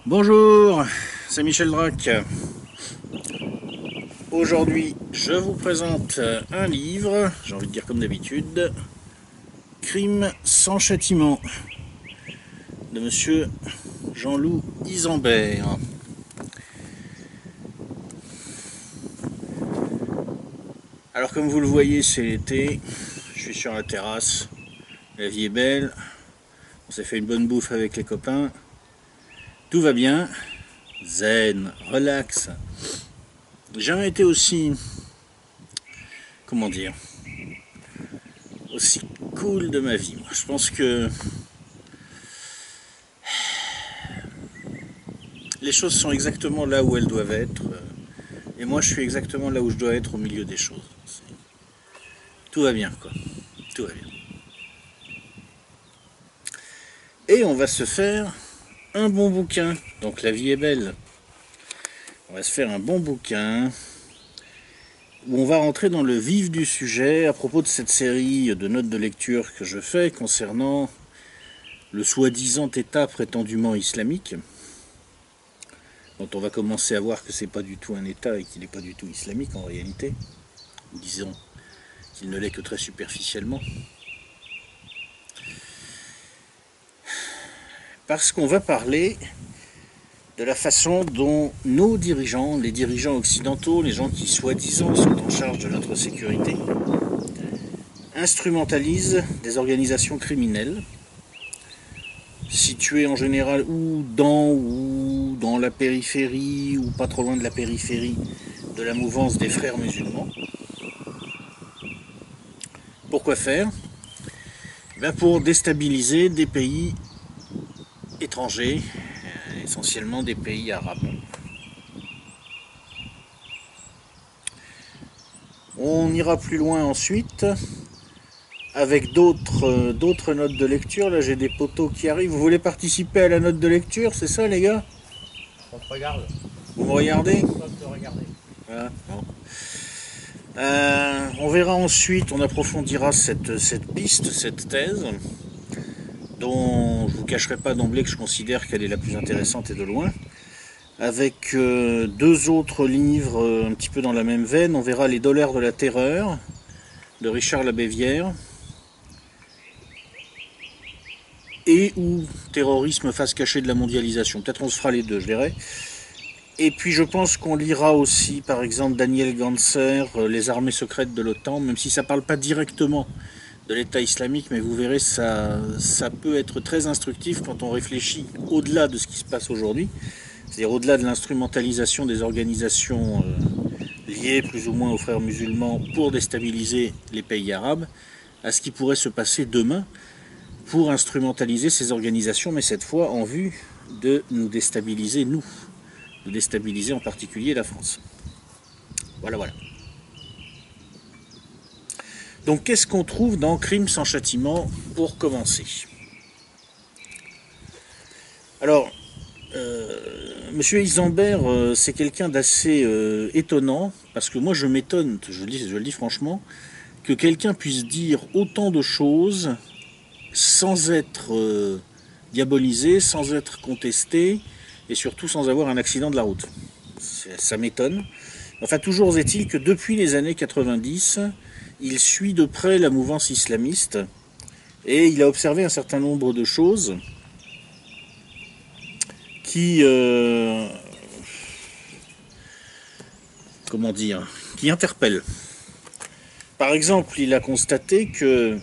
Bonjour, c'est Michel Drac. Aujourd'hui, je vous présente un livre, j'ai envie de dire comme d'habitude, Crime sans châtiment, de monsieur Jean-Loup Isambert. Alors comme vous le voyez, c'est l'été, je suis sur la terrasse, la vie est belle, on s'est fait une bonne bouffe avec les copains, tout va bien, zen, relax. J'ai jamais été aussi, comment dire, aussi cool de ma vie. Moi, je pense que les choses sont exactement là où elles doivent être, et moi je suis exactement là où je dois être au milieu des choses. Tout va bien, quoi. Tout va bien. Et on va se faire un bon bouquin. Donc la vie est belle. On va se faire un bon bouquin où on va rentrer dans le vif du sujet à propos de cette série de notes de lecture que je fais concernant le soi-disant État prétendument islamique, dont on va commencer à voir que c'est pas du tout un État et qu'il n'est pas du tout islamique en réalité. Disons qu'il ne l'est que très superficiellement. Parce qu'on va parler de la façon dont nos dirigeants, les dirigeants occidentaux, les gens qui soi-disant sont en charge de notre sécurité, instrumentalisent des organisations criminelles, situées en général ou dans la périphérie, ou pas trop loin de la périphérie de la mouvance des frères musulmans. Pourquoi faire ? Pour déstabiliser des pays étrangers, essentiellement des pays arabes. On ira plus loin ensuite avec d'autres notes de lecture. Là j'ai des poteaux qui arrivent. Vous voulez participer à la note de lecture, c'est ça les gars? On te regarde. Vous me regardez? On te regarder. Voilà, bon. On verra ensuite, on approfondira cette piste, cette thèse, dont je ne vous cacherai pas d'emblée que je considère qu'elle est la plus intéressante et de loin. Avec deux autres livres un petit peu dans la même veine. On verra Les dollars de la terreur de Richard Labévière et ou Terrorisme face cachée de la mondialisation. Peut-être on se fera les deux, je verrai. Et puis je pense qu'on lira aussi par exemple Daniel Ganser, Les armées secrètes de l'OTAN, même si ça ne parle pas directement de l'État islamique, mais vous verrez, ça peut être très instructif quand on réfléchit au-delà de ce qui se passe aujourd'hui. C'est-à-dire au-delà de l'instrumentalisation des organisations liées plus ou moins aux frères musulmans pour déstabiliser les pays arabes, à ce qui pourrait se passer demain pour instrumentaliser ces organisations, mais cette fois en vue de nous déstabiliser, nous. De déstabiliser en particulier la France. Voilà. Donc qu'est-ce qu'on trouve dans Crime sans châtiment pour commencer? Alors, Monsieur Isambert, c'est quelqu'un d'assez étonnant, parce que moi je m'étonne, je le dis franchement, que quelqu'un puisse dire autant de choses sans être diabolisé, sans être contesté, et surtout sans avoir un accident de la route. Ça m'étonne. Enfin, toujours est-il que depuis les années 90, il suit de près la mouvance islamiste, et il a observé un certain nombre de choses qui qui interpellent. Par exemple, il a constaté que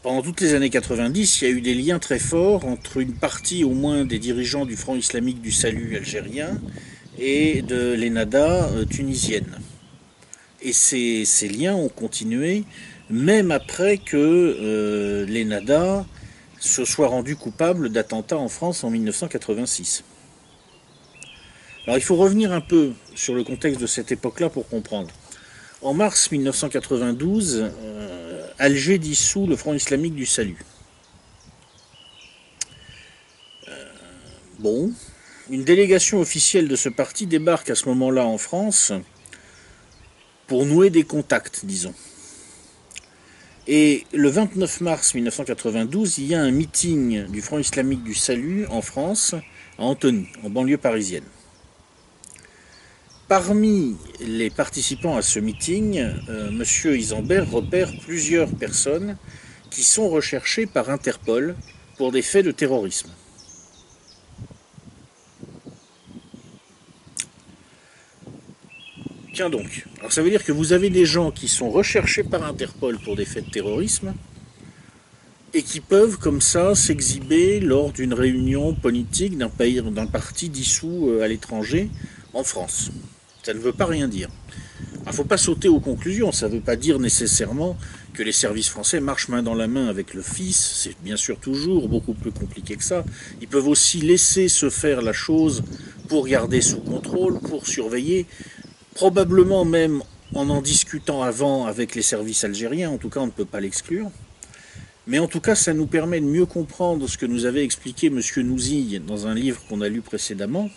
pendant toutes les années 90, il y a eu des liens très forts entre une partie au moins des dirigeants du Front islamique du salut algérien et de l'Ennahda tunisienne. Et ces liens ont continué même après que l'Ennahda se soit rendu coupable d'attentats en France en 1986. Alors il faut revenir un peu sur le contexte de cette époque-là pour comprendre. En mars 1992, Alger dissout le Front islamique du salut. Une délégation officielle de ce parti débarque à ce moment-là en France pour nouer des contacts, disons. Et le 29 mars 1992, il y a un meeting du Front islamique du salut en France, à Antony, en banlieue parisienne. Parmi les participants à ce meeting, M. Isambert repère plusieurs personnes qui sont recherchées par Interpol pour des faits de terrorisme. Tiens donc, alors ça veut dire que vous avez des gens qui sont recherchés par Interpol pour des faits de terrorisme et qui peuvent comme ça s'exhiber lors d'une réunion politique d'un parti dissous à l'étranger en France. Ça ne veut pas rien dire. Il ne faut pas sauter aux conclusions, ça ne veut pas dire nécessairement que les services français marchent main dans la main avec le FIS, c'est bien sûr toujours beaucoup plus compliqué que ça. Ils peuvent aussi laisser se faire la chose pour garder sous contrôle, pour surveiller, probablement même en discutant avant avec les services algériens, en tout cas on ne peut pas l'exclure. Mais en tout cas ça nous permet de mieux comprendre ce que nous avait expliqué M. Nouzille dans un livre qu'on a lu précédemment,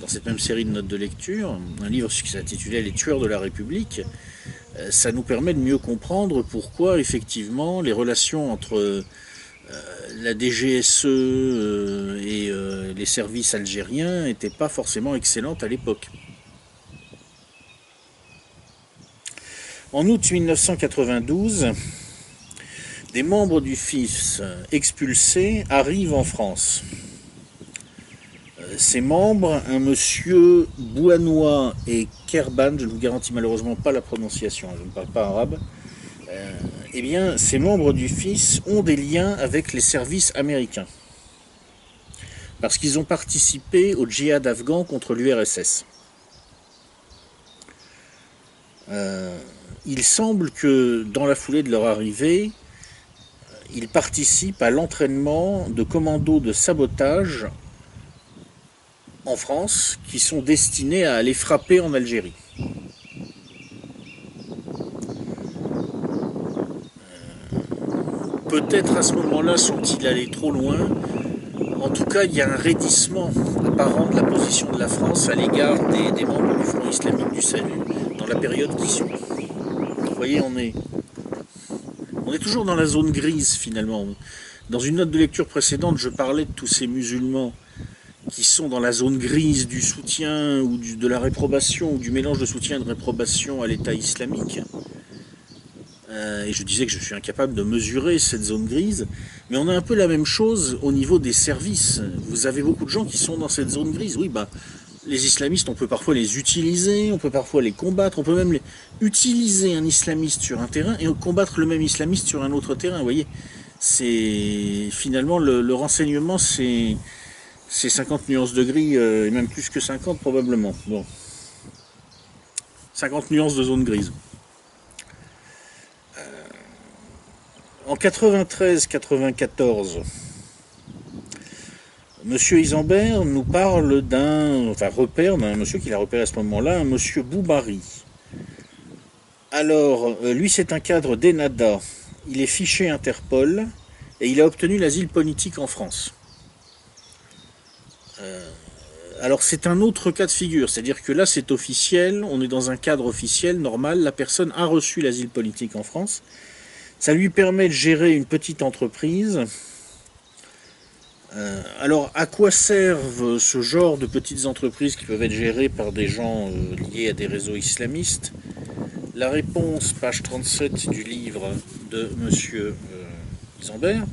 dans cette même série de notes de lecture, un livre qui s'intitulait « Les tueurs de la République », ça nous permet de mieux comprendre pourquoi, effectivement, les relations entre la DGSE et les services algériens n'étaient pas forcément excellentes à l'époque. En août 1992, des membres du FIS expulsés arrivent en France. Ces membres, un monsieur Bouanoua et Kerban, je ne vous garantis malheureusement pas la prononciation, je ne parle pas arabe, eh bien, ces membres du FIS ont des liens avec les services américains. Parce qu'ils ont participé au djihad afghan contre l'URSS. Il semble que dans la foulée de leur arrivée, ils participent à l'entraînement de commandos de sabotage en France qui sont destinés à aller frapper en Algérie. Peut-être à ce moment-là sont-ils allés trop loin. En tout cas, il y a un raidissement apparent de la position de la France à l'égard des membres du Front islamique du salut dans la période qui suit. Vous voyez, on est toujours dans la zone grise finalement. Dans une note de lecture précédente, je parlais de tous ces musulmans qui sont dans la zone grise du soutien ou de la réprobation, ou du mélange de soutien et de réprobation à l'État islamique. Et je disais que je suis incapable de mesurer cette zone grise, mais on a un peu la même chose au niveau des services. Vous avez beaucoup de gens qui sont dans cette zone grise. Oui, les islamistes, on peut parfois les utiliser, on peut parfois les combattre, on peut même utiliser un islamiste sur un terrain et combattre le même islamiste sur un autre terrain. Vous voyez, c'est finalement le renseignement, c'est 50 nuances de gris, et même plus que 50 probablement. Bon. 50 nuances de zone grise. En 93-94, Monsieur Isambert nous parle repère d'un monsieur qu'il a repéré à ce moment-là, un monsieur Boubari. Alors, lui c'est un cadre d'ENADA, il est fiché Interpol et il a obtenu l'asile politique en France. Alors c'est un autre cas de figure, c'est-à-dire que là c'est officiel, on est dans un cadre officiel, normal, la personne a reçu l'asile politique en France, ça lui permet de gérer une petite entreprise. Alors à quoi servent ce genre de petites entreprises qui peuvent être gérées par des gens liés à des réseaux islamistes? La réponse, page 37 du livre de monsieur Isambert.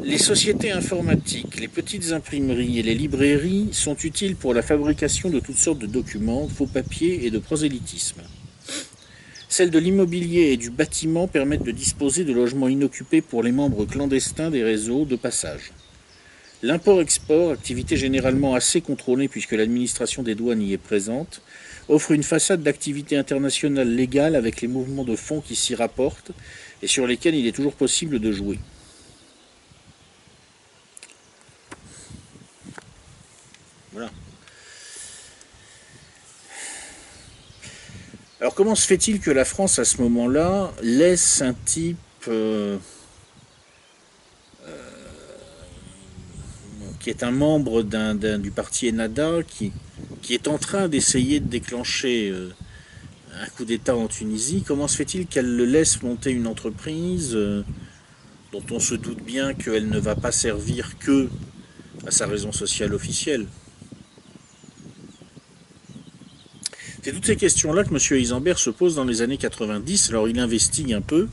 Les sociétés informatiques, les petites imprimeries et les librairies sont utiles pour la fabrication de toutes sortes de documents, de faux papiers et de prosélytisme. Celles de l'immobilier et du bâtiment permettent de disposer de logements inoccupés pour les membres clandestins des réseaux de passage. L'import-export, activité généralement assez contrôlée puisque l'administration des douanes y est présente, offre une façade d'activité internationale légale avec les mouvements de fonds qui s'y rapportent et sur lesquels il est toujours possible de jouer. Voilà. Alors comment se fait-il que la France, à ce moment-là, laisse un type qui est un membre du parti ENADA, qui est en train d'essayer de déclencher un coup d'État en Tunisie, comment se fait-il qu'elle le laisse monter une entreprise dont on se doute bien qu'elle ne va pas servir que à sa raison sociale officielle? C'est toutes ces questions-là que M. Heisenberg se pose dans les années 90. Alors il investigue un peu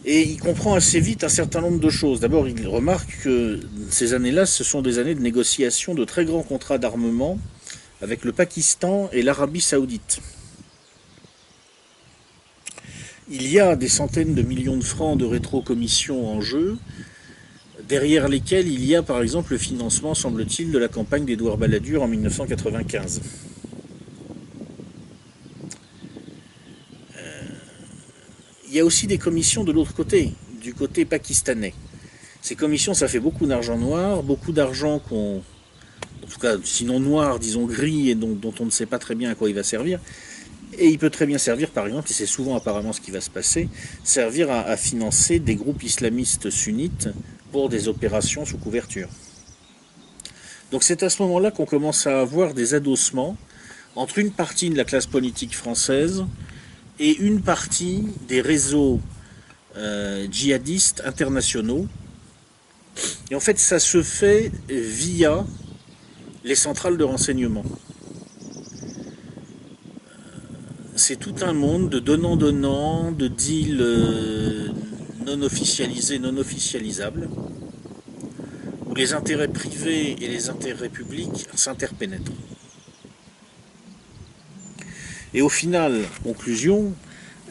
et il comprend assez vite un certain nombre de choses. D'abord, il remarque que ces années-là, ce sont des années de négociation de très grands contrats d'armement avec le Pakistan et l'Arabie Saoudite. Il y a des centaines de millions de francs de rétrocommissions en jeu, derrière lesquels il y a par exemple le financement, semble-t-il, de la campagne d'Édouard Balladur en 1995. Il y a aussi des commissions de l'autre côté, du côté pakistanais. Ces commissions, ça fait beaucoup d'argent noir, beaucoup d'argent qu'on, en tout cas, sinon noir, disons gris, et dont on ne sait pas très bien à quoi il va servir. Et il peut très bien servir, par exemple, et c'est souvent apparemment ce qui va se passer, servir à financer des groupes islamistes sunnites pour des opérations sous couverture. Donc c'est à ce moment-là qu'on commence à avoir des adossements entre une partie de la classe politique française et une partie des réseaux djihadistes internationaux. Et en fait, ça se fait via les centrales de renseignement. C'est tout un monde de donnant-donnant, de deals non officialisés, non officialisables, où les intérêts privés et les intérêts publics s'interpénètrent. Et au final, conclusion,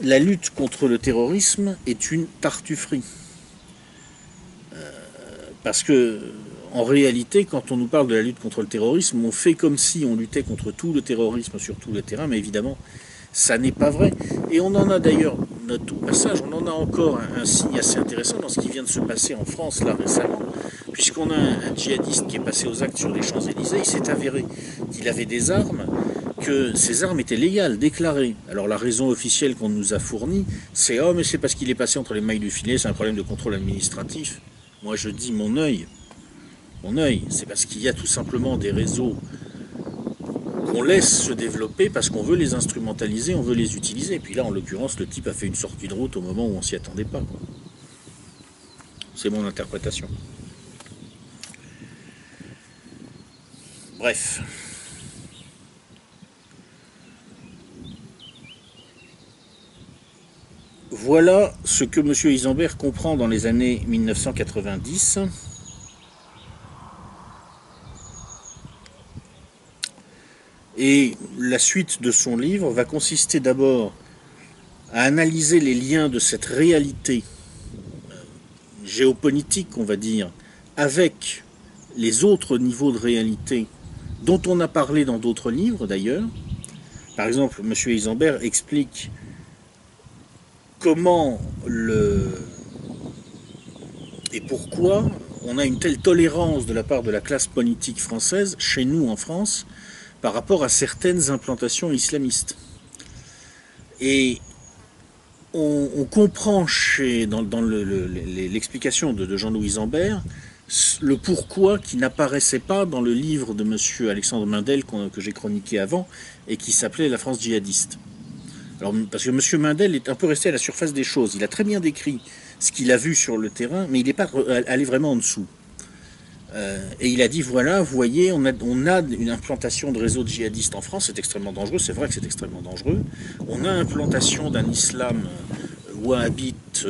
la lutte contre le terrorisme est une tartufferie. Parce que, en réalité, quand on nous parle de la lutte contre le terrorisme, on fait comme si on luttait contre tout le terrorisme sur tout le terrain, mais évidemment, ça n'est pas vrai. Et on en a d'ailleurs, note au passage, on en a encore un signe assez intéressant dans ce qui vient de se passer en France là récemment, puisqu'on a un djihadiste qui est passé aux actes sur les Champs-Élysées, il s'est avéré qu'il avait des armes, que ces armes étaient légales, déclarées. Alors la raison officielle qu'on nous a fournie, c'est « Oh mais c'est parce qu'il est passé entre les mailles du filet, c'est un problème de contrôle administratif ». Moi je dis mon œil, c'est parce qu'il y a tout simplement des réseaux qu'on laisse se développer parce qu'on veut les instrumentaliser, on veut les utiliser. Et puis là, en l'occurrence, le type a fait une sortie de route au moment où on s'y attendait pas. C'est mon interprétation. Bref. Voilà ce que M. Heisenberg comprend dans les années 1990. Et la suite de son livre va consister d'abord à analyser les liens de cette réalité géopolitique, on va dire, avec les autres niveaux de réalité dont on a parlé dans d'autres livres d'ailleurs. Par exemple, M. Heisenberg explique comment et pourquoi on a une telle tolérance de la part de la classe politique française, chez nous en France, par rapport à certaines implantations islamistes. Et on comprend dans l'explication de Jean-Louis Heisenberg le pourquoi qui n'apparaissait pas dans le livre de M. Alexandre Mindel que j'ai chroniqué avant et qui s'appelait La France djihadiste. Alors, parce que M. Mindel est un peu resté à la surface des choses. Il a très bien décrit ce qu'il a vu sur le terrain, mais il n'est pas allé vraiment en dessous. Et il a dit, voilà, vous voyez, on a une implantation de réseaux djihadistes en France, c'est extrêmement dangereux, c'est vrai que c'est extrêmement dangereux. On a implantation d'un islam wahhabite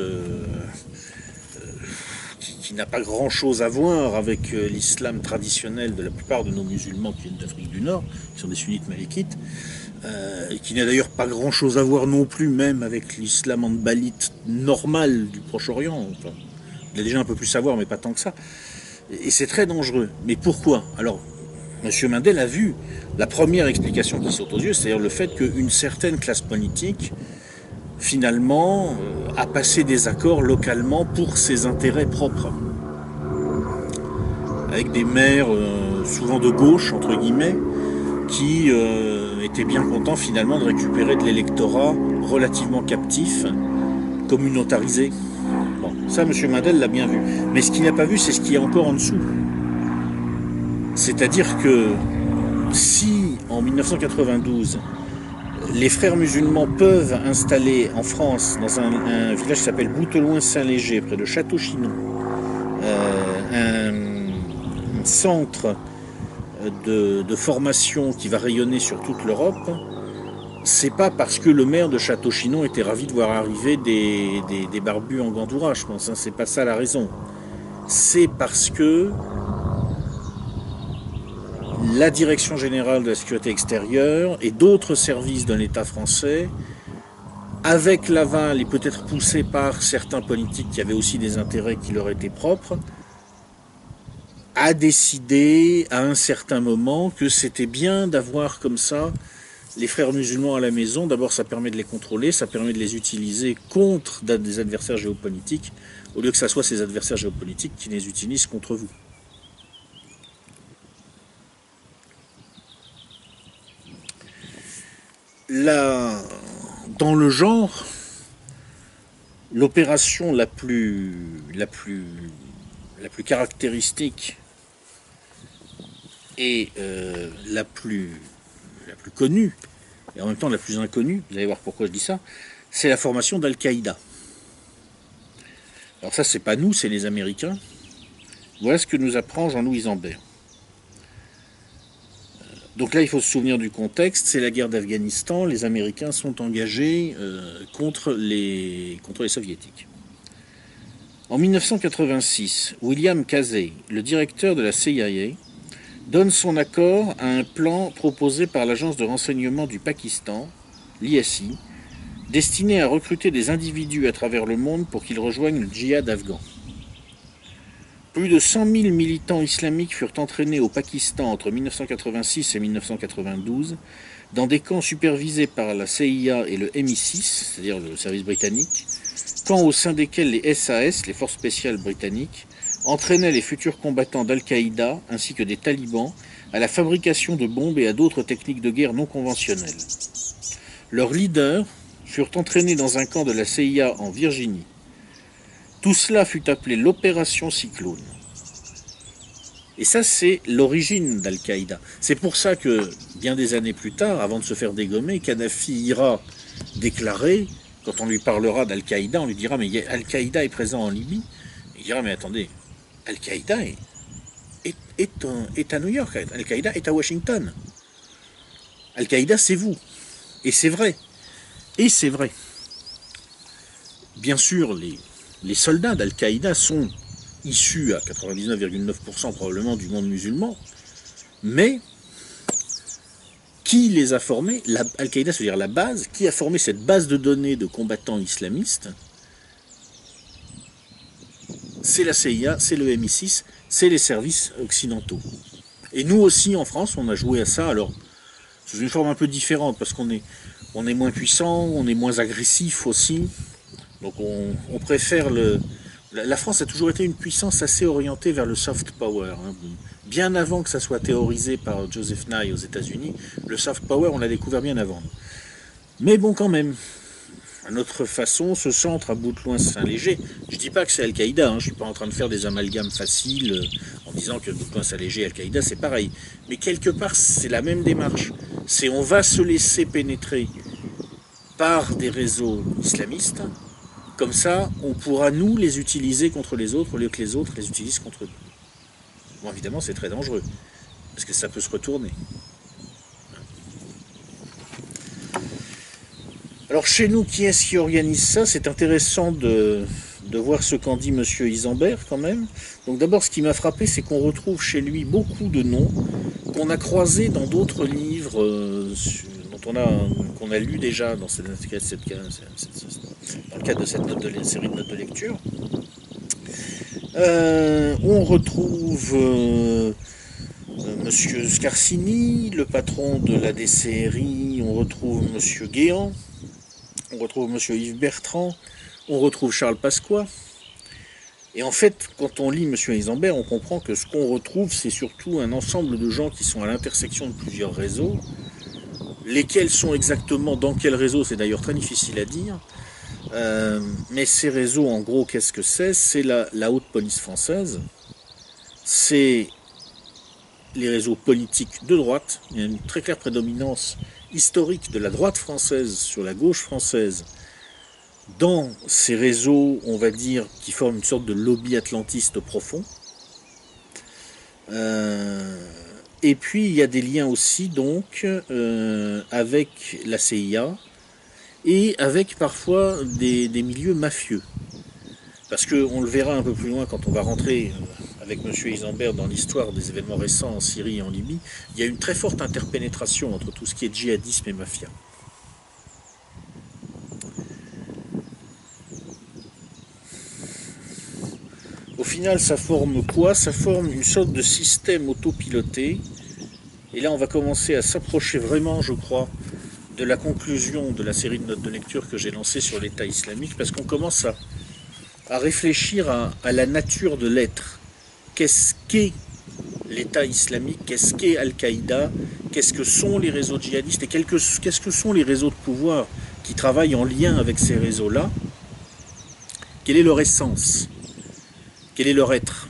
qui n'a pas grand-chose à voir avec l'islam traditionnel de la plupart de nos musulmans qui viennent d'Afrique du Nord, qui sont des sunnites malikites, et qui n'a d'ailleurs pas grand-chose à voir non plus même avec l'islam handbalite normal du Proche-Orient. Enfin, il a déjà un peu plus à voir, mais pas tant que ça. Et c'est très dangereux. Mais pourquoi? Alors, M. Mindel a vu la première explication qui saute aux yeux, c'est-à-dire le fait qu'une certaine classe politique, finalement, a passé des accords localement pour ses intérêts propres. Avec des maires, souvent de gauche, entre guillemets, qui étaient bien contents finalement de récupérer de l'électorat relativement captif, communautarisé. Bon, ça, M. Mindel l'a bien vu. Mais ce qu'il n'a pas vu, c'est ce qui est encore en dessous. C'est-à-dire que si, en 1992, les frères musulmans peuvent installer en France, dans un village qui s'appelle Boutelouin-Saint-Léger, près de Château-Chinon, un centre de formation qui va rayonner sur toute l'Europe, c'est pas parce que le maire de Château-Chinon était ravi de voir arriver des barbus en gandoura, je pense, hein, c'est pas ça la raison. C'est parce que la Direction générale de la sécurité extérieure et d'autres services de l'État français, avec l'aval et peut-être poussés par certains politiques qui avaient aussi des intérêts qui leur étaient propres, a décidé à un certain moment que c'était bien d'avoir comme ça les frères musulmans à la maison. D'abord, ça permet de les contrôler, ça permet de les utiliser contre des adversaires géopolitiques, au lieu que ça soit ces adversaires géopolitiques qui les utilisent contre vous. Là, dans le genre, l'opération la plus caractéristique et la plus connue, et en même temps la plus inconnue, vous allez voir pourquoi je dis ça, c'est la formation d'Al-Qaïda. Alors ça, c'est pas nous, c'est les Américains. Voilà ce que nous apprend Jean-Louis Zambert. Donc là, il faut se souvenir du contexte, c'est la guerre d'Afghanistan, les Américains sont engagés contre les Soviétiques. En 1986, William Casey, le directeur de la CIA, donne son accord à un plan proposé par l'agence de renseignement du Pakistan, l'ISI, destiné à recruter des individus à travers le monde pour qu'ils rejoignent le djihad afghan. Plus de 100 000 militants islamiques furent entraînés au Pakistan entre 1986 et 1992 dans des camps supervisés par la CIA et le MI6, c'est-à-dire le service britannique, camps au sein desquels les SAS, les forces spéciales britanniques, entraînaient les futurs combattants d'Al-Qaïda ainsi que des talibans à la fabrication de bombes et à d'autres techniques de guerre non conventionnelles. Leurs leaders furent entraînés dans un camp de la CIA en Virginie. Tout cela fut appelé l'opération Cyclone. Et ça, c'est l'origine d'Al-Qaïda. C'est pour ça que, bien des années plus tard, avant de se faire dégommer, Kadhafi ira déclarer, quand on lui parlera d'Al-Qaïda, on lui dira « mais Al-Qaïda est présent en Libye ». Il dira « mais attendez, Al-Qaïda est à New York, Al-Qaïda est à Washington. Al-Qaïda, c'est vous. » Et c'est vrai. Et c'est vrai. Bien sûr, les soldats d'Al-Qaïda sont issus à 99,9% probablement du monde musulman, mais qui les a formés? Al-Qaïda, c'est-à-dire la base, qui a formé cette base de données de combattants islamistes? C'est la CIA, c'est le MI6, c'est les services occidentaux. Et nous aussi, en France, on a joué à ça, alors, sous une forme un peu différente, parce qu'on est moins puissant, on est moins agressif aussi, donc on préfère La France a toujours été une puissance assez orientée vers le soft power. Hein. Bien avant que ça soit théorisé par Joseph Nye aux États-Unis, le soft power, on l'a découvert bien avant. Mais bon, quand même, à notre façon, ce centre à Boutelouin-Saint-Léger, je ne dis pas que c'est Al-Qaïda, hein, je ne suis pas en train de faire des amalgames faciles en disant que Boutelouin-Saint-Léger et Al-Qaïda, c'est pareil. Mais quelque part, c'est la même démarche. C'est on va se laisser pénétrer par des réseaux islamistes. Comme ça, on pourra nous les utiliser contre les autres au lieu que les autres les utilisent contre nous. Bon, évidemment, c'est très dangereux, parce que ça peut se retourner. Alors chez nous, qui est-ce qui organise ça? C'est intéressant de voir ce qu'en dit M. Isambert quand même. Donc d'abord, ce qui m'a frappé, c'est qu'on retrouve chez lui beaucoup de noms qu'on a croisés dans d'autres livres qu'on a lu déjà dans le cadre de cette série de notes de lecture. On retrouve Monsieur Scarsini, le patron de la DCRI, on retrouve Monsieur Guéant, on retrouve Monsieur Yves Bertrand, on retrouve Charles Pasqua. Et en fait, quand on lit Monsieur Isambert, on comprend que ce qu'on retrouve, c'est surtout un ensemble de gens qui sont à l'intersection de plusieurs réseaux. Lesquels sont exactement dans quel réseau, c'est d'ailleurs très difficile à dire. Mais ces réseaux, en gros, qu'est-ce que c'est? C'est la haute police française. C'est les réseaux politiques de droite. Il y a une très claire prédominance historique de la droite française sur la gauche française dans ces réseaux, on va dire, qui forment une sorte de lobby atlantiste profond. Et puis il y a des liens aussi donc avec la CIA et avec parfois des milieux mafieux. Parce qu'on le verra un peu plus loin quand on va rentrer avec M. Isambert dans l'histoire des événements récents en Syrie et en Libye, il y a une très forte interpénétration entre tout ce qui est djihadisme et mafia. Au final, ça forme quoi? Ça forme une sorte de système autopiloté. Et là, on va commencer à s'approcher vraiment, je crois, de la conclusion de la série de notes de lecture que j'ai lancée sur l'État islamique, parce qu'on commence à réfléchir à la nature de l'être. Qu'est-ce qu'est l'État islamique? Qu'est-ce qu'est Al-Qaïda? Qu'est-ce que sont les réseaux djihadistes? Et qu'est-ce que sont les réseaux de pouvoir qui travaillent en lien avec ces réseaux-là? Quelle est leur essence? Quel est leur être?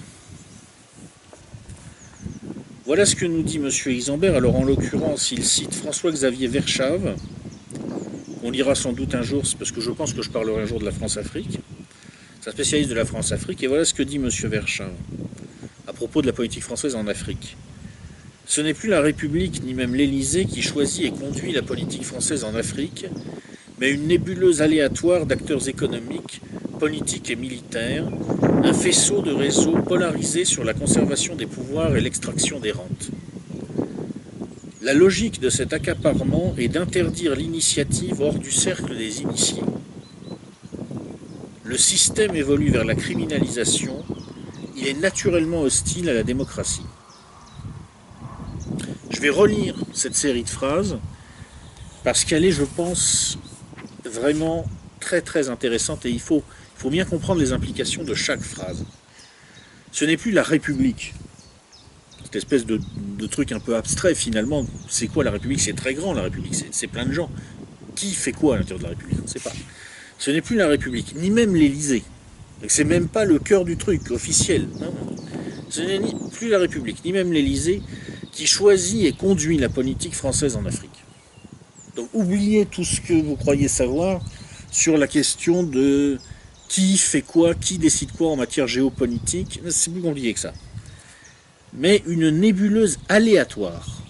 Voilà ce que nous dit M. Isambert. Alors en l'occurrence, il cite François-Xavier Verschave, qu'on lira sans doute un jour, parce que je pense que je parlerai un jour de la France-Afrique. C'est un spécialiste de la France-Afrique, et voilà ce que dit M. Verschave à propos de la politique française en Afrique. Ce n'est plus la République, ni même l'Élysée, qui choisit et conduit la politique française en Afrique, mais une nébuleuse aléatoire d'acteurs économiques, politiques et militaires, un faisceau de réseaux polarisés sur la conservation des pouvoirs et l'extraction des rentes. La logique de cet accaparement est d'interdire l'initiative hors du cercle des initiés. Le système évolue vers la criminalisation, il est naturellement hostile à la démocratie. Je vais relire cette série de phrases, parce qu'elle est, je pense, vraiment très très intéressante, et il faut bien comprendre les implications de chaque phrase. Ce n'est plus la République, cette espèce de truc un peu abstrait finalement. C'est quoi la République? C'est très grand, la République, c'est plein de gens. Qui fait quoi à l'intérieur de la République? On ne sait pas. Ce n'est plus la République, ni même l'Élysée. C'est même pas le cœur du truc officiel. Non. Ce n'est plus la République, ni même l'Élysée, qui choisit et conduit la politique française en Afrique. Donc oubliez tout ce que vous croyez savoir sur la question de qui fait quoi, qui décide quoi en matière géopolitique. C'est plus compliqué que ça. Mais une nébuleuse aléatoire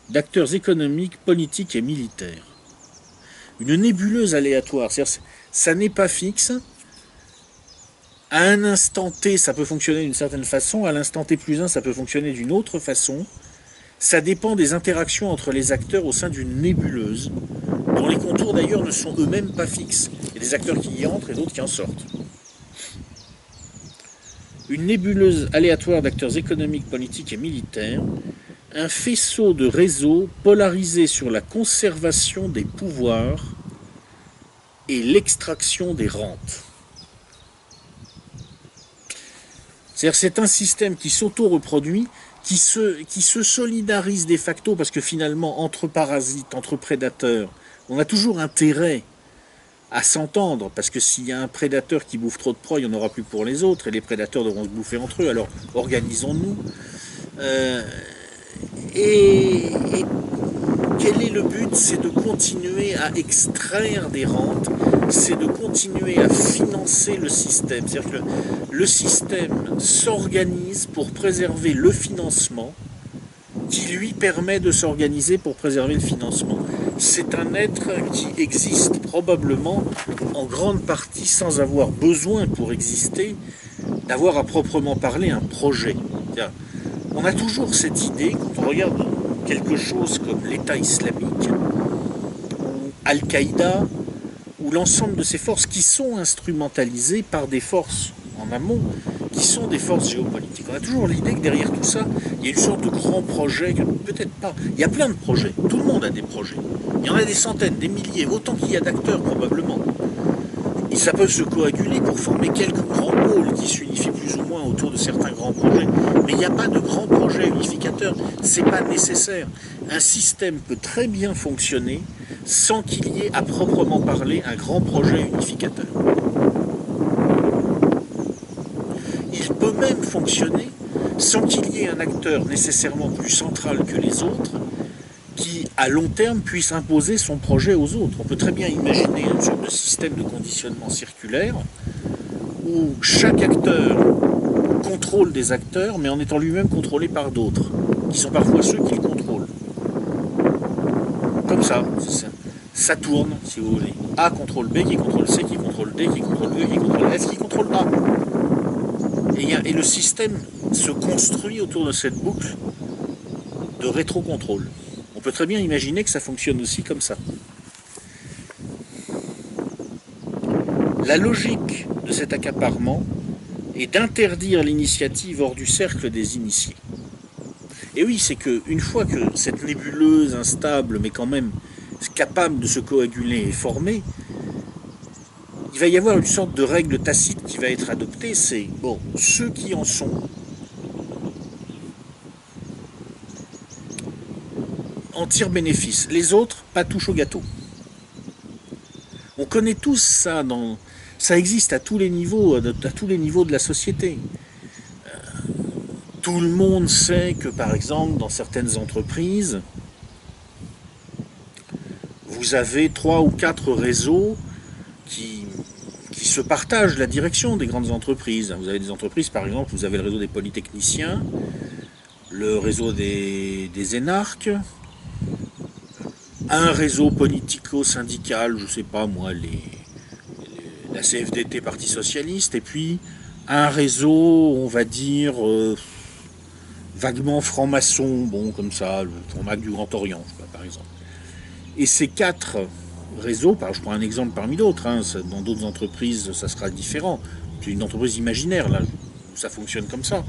d'acteurs économiques, politiques et militaires. Une nébuleuse aléatoire, c'est-à-dire ça n'est pas fixe. À un instant T, ça peut fonctionner d'une certaine façon, à l'instant T plus 1, ça peut fonctionner d'une autre façon. Ça dépend des interactions entre les acteurs au sein d'une nébuleuse, dont les contours d'ailleurs ne sont eux-mêmes pas fixes. Il y a des acteurs qui y entrent et d'autres qui en sortent. Une nébuleuse aléatoire d'acteurs économiques, politiques et militaires, un faisceau de réseaux polarisés sur la conservation des pouvoirs et l'extraction des rentes. C'est-à-dire c'est un système qui s'auto-reproduit, qui se solidarise de facto, parce que finalement, entre parasites, entre prédateurs, on a toujours intérêt à s'entendre, parce que s'il y a un prédateur qui bouffe trop de proie, il n'y en aura plus pour les autres, et les prédateurs devront se bouffer entre eux, alors organisons-nous. Et quel est le but? C'est de continuer à extraire des rentes, c'est de continuer à financer le système. C'est-à-dire que le système s'organise pour préserver le financement, qui lui permet de s'organiser pour préserver le financement. C'est un être qui existe probablement en grande partie sans avoir besoin pour exister d'avoir à proprement parler un projet. On a toujours cette idée, quand on regarde quelque chose comme l'État islamique, ou Al-Qaïda, ou l'ensemble de ces forces qui sont instrumentalisées par des forces en amont, qui sont des forces géopolitiques. On a toujours l'idée que derrière tout ça, il y a une sorte de grand projet, peut-être pas. Il y a plein de projets, tout le monde a des projets. Il y en a des centaines, des milliers, autant qu'il y a d'acteurs probablement. Et ça peut se coaguler pour former quelques grands pôles qui s'unifient plus ou moins autour de certains grands projets. Mais il n'y a pas de grand projet unificateur, c'est pas nécessaire. Un système peut très bien fonctionner sans qu'il y ait à proprement parler un grand projet unificateur. Il peut même fonctionner sans qu'il y ait un acteur nécessairement plus central que les autres qui à long terme, puisse imposer son projet aux autres. On peut très bien imaginer une sorte de système de conditionnement circulaire où chaque acteur contrôle des acteurs, mais en étant lui-même contrôlé par d'autres, qui sont parfois ceux qui le contrôlent. Comme ça, ça tourne, si vous voulez. A contrôle B, qui contrôle C, qui contrôle D, qui contrôle E, qui contrôle F, qui contrôle A. Et le système se construit autour de cette boucle de rétrocontrôle. On peut très bien imaginer que ça fonctionne aussi comme ça. La logique de cet accaparement est d'interdire l'initiative hors du cercle des initiés. Et oui, c'est qu'une fois que cette nébuleuse, instable, mais quand même capable de se coaguler est formée, il va y avoir une sorte de règle tacite qui va être adoptée, c'est, bon, ceux qui en sont en tirent bénéfice, les autres, pas touche au gâteau. On connaît tous ça, ça existe à tous les niveaux de la société. Tout le monde sait que, par exemple, dans certaines entreprises, vous avez 3 ou 4 réseaux qui se partagent la direction des grandes entreprises. Vous avez des entreprises, par exemple, vous avez le réseau des polytechniciens, le réseau des énarques, un réseau politico-syndical, je sais pas moi, la CFDT, Parti Socialiste, et puis un réseau, on va dire, vaguement franc-maçon, bon, comme ça, le Front-Mac du Grand Orient, par exemple. Et ces 4 réseaux, je prends un exemple parmi d'autres, hein, dans d'autres entreprises ça sera différent, c'est une entreprise imaginaire là, où ça fonctionne comme ça.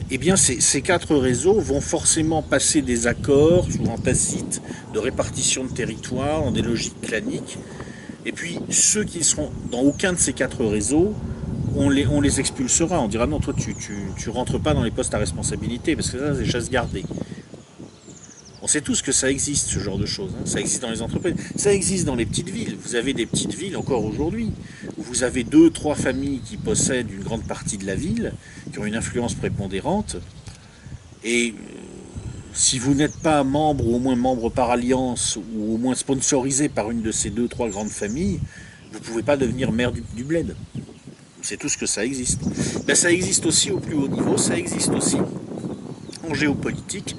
Eh bien ces 4 réseaux vont forcément passer des accords, souvent tacites, de répartition de territoire, dans des logiques claniques, et puis ceux qui seront dans aucun de ces 4 réseaux, on les expulsera, on dira non, toi tu rentres pas dans les postes à responsabilité, parce que ça c'est chasse gardée. On sait tous que ça existe, ce genre de choses. Hein. Ça existe dans les entreprises. Ça existe dans les petites villes. Vous avez des petites villes, encore aujourd'hui, où vous avez 2, 3 familles qui possèdent une grande partie de la ville, qui ont une influence prépondérante. Et si vous n'êtes pas membre, ou au moins membre par alliance, ou au moins sponsorisé par une de ces 2, 3 grandes familles, vous ne pouvez pas devenir maire du bled. C'est tout ce que ça existe. Ben, ça existe aussi au plus haut niveau, ça existe aussi en géopolitique.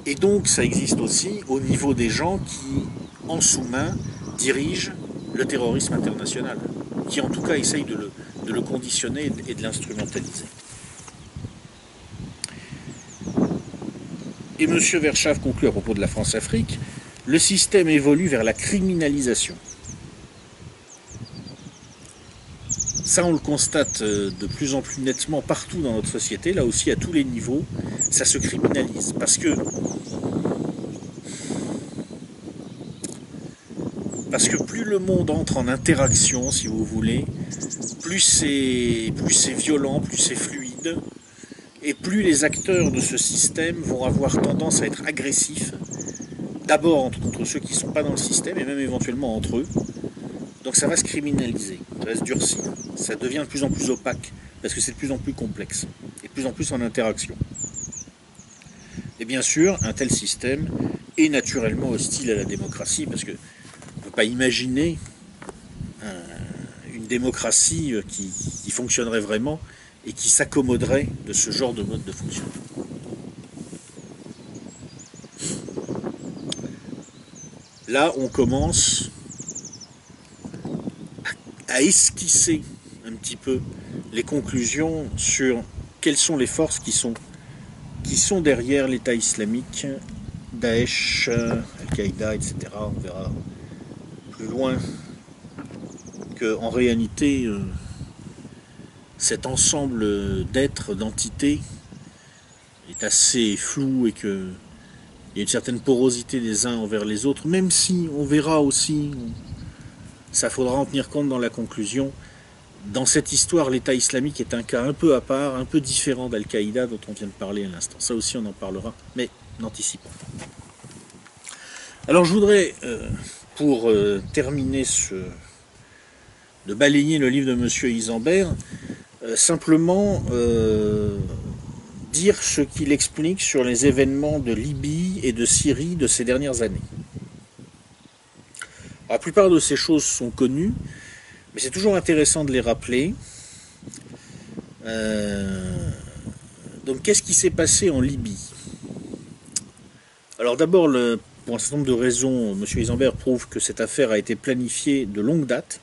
Et donc ça existe aussi au niveau des gens qui, en sous-main, dirigent le terrorisme international, qui en tout cas essayent de le conditionner et de l'instrumentaliser. Et M. Verschaff conclut à propos de la France-Afrique, le système évolue vers la criminalisation. Ça, on le constate de plus en plus nettement partout dans notre société, là aussi à tous les niveaux, ça se criminalise. Parce que plus le monde entre en interaction, si vous voulez, plus c'est violent, plus c'est fluide, et plus les acteurs de ce système vont avoir tendance à être agressifs, d'abord contre ceux qui ne sont pas dans le système, et même éventuellement entre eux. Donc ça va se criminaliser, ça va se durcir, ça devient de plus en plus opaque, parce que c'est de plus en plus complexe, et de plus en plus en interaction. Et bien sûr, un tel système est naturellement hostile à la démocratie, parce qu'on ne peut pas imaginer une démocratie qui fonctionnerait vraiment et qui s'accommoderait de ce genre de mode de fonctionnement. Là, on commence à esquisser un petit peu les conclusions sur quelles sont les forces qui sont derrière l'État islamique, Daesh, Al-Qaïda, etc. On verra plus loin qu'en réalité, cet ensemble d'êtres, d'entités, est assez flou et qu'il y a une certaine porosité des uns envers les autres, même si on verra aussi, ça faudra en tenir compte dans la conclusion, dans cette histoire, l'État islamique est un cas un peu à part, un peu différent d'Al-Qaïda dont on vient de parler à l'instant. Ça aussi on en parlera, mais n'anticipons pas. Alors je voudrais, pour terminer de balayer le livre de M. Isambert, simplement dire ce qu'il explique sur les événements de Libye et de Syrie de ces dernières années. La plupart de ces choses sont connues, mais c'est toujours intéressant de les rappeler. Donc qu'est-ce qui s'est passé en Libye? Alors d'abord, pour un certain nombre de raisons, M. Isambert prouve que cette affaire a été planifiée de longue date.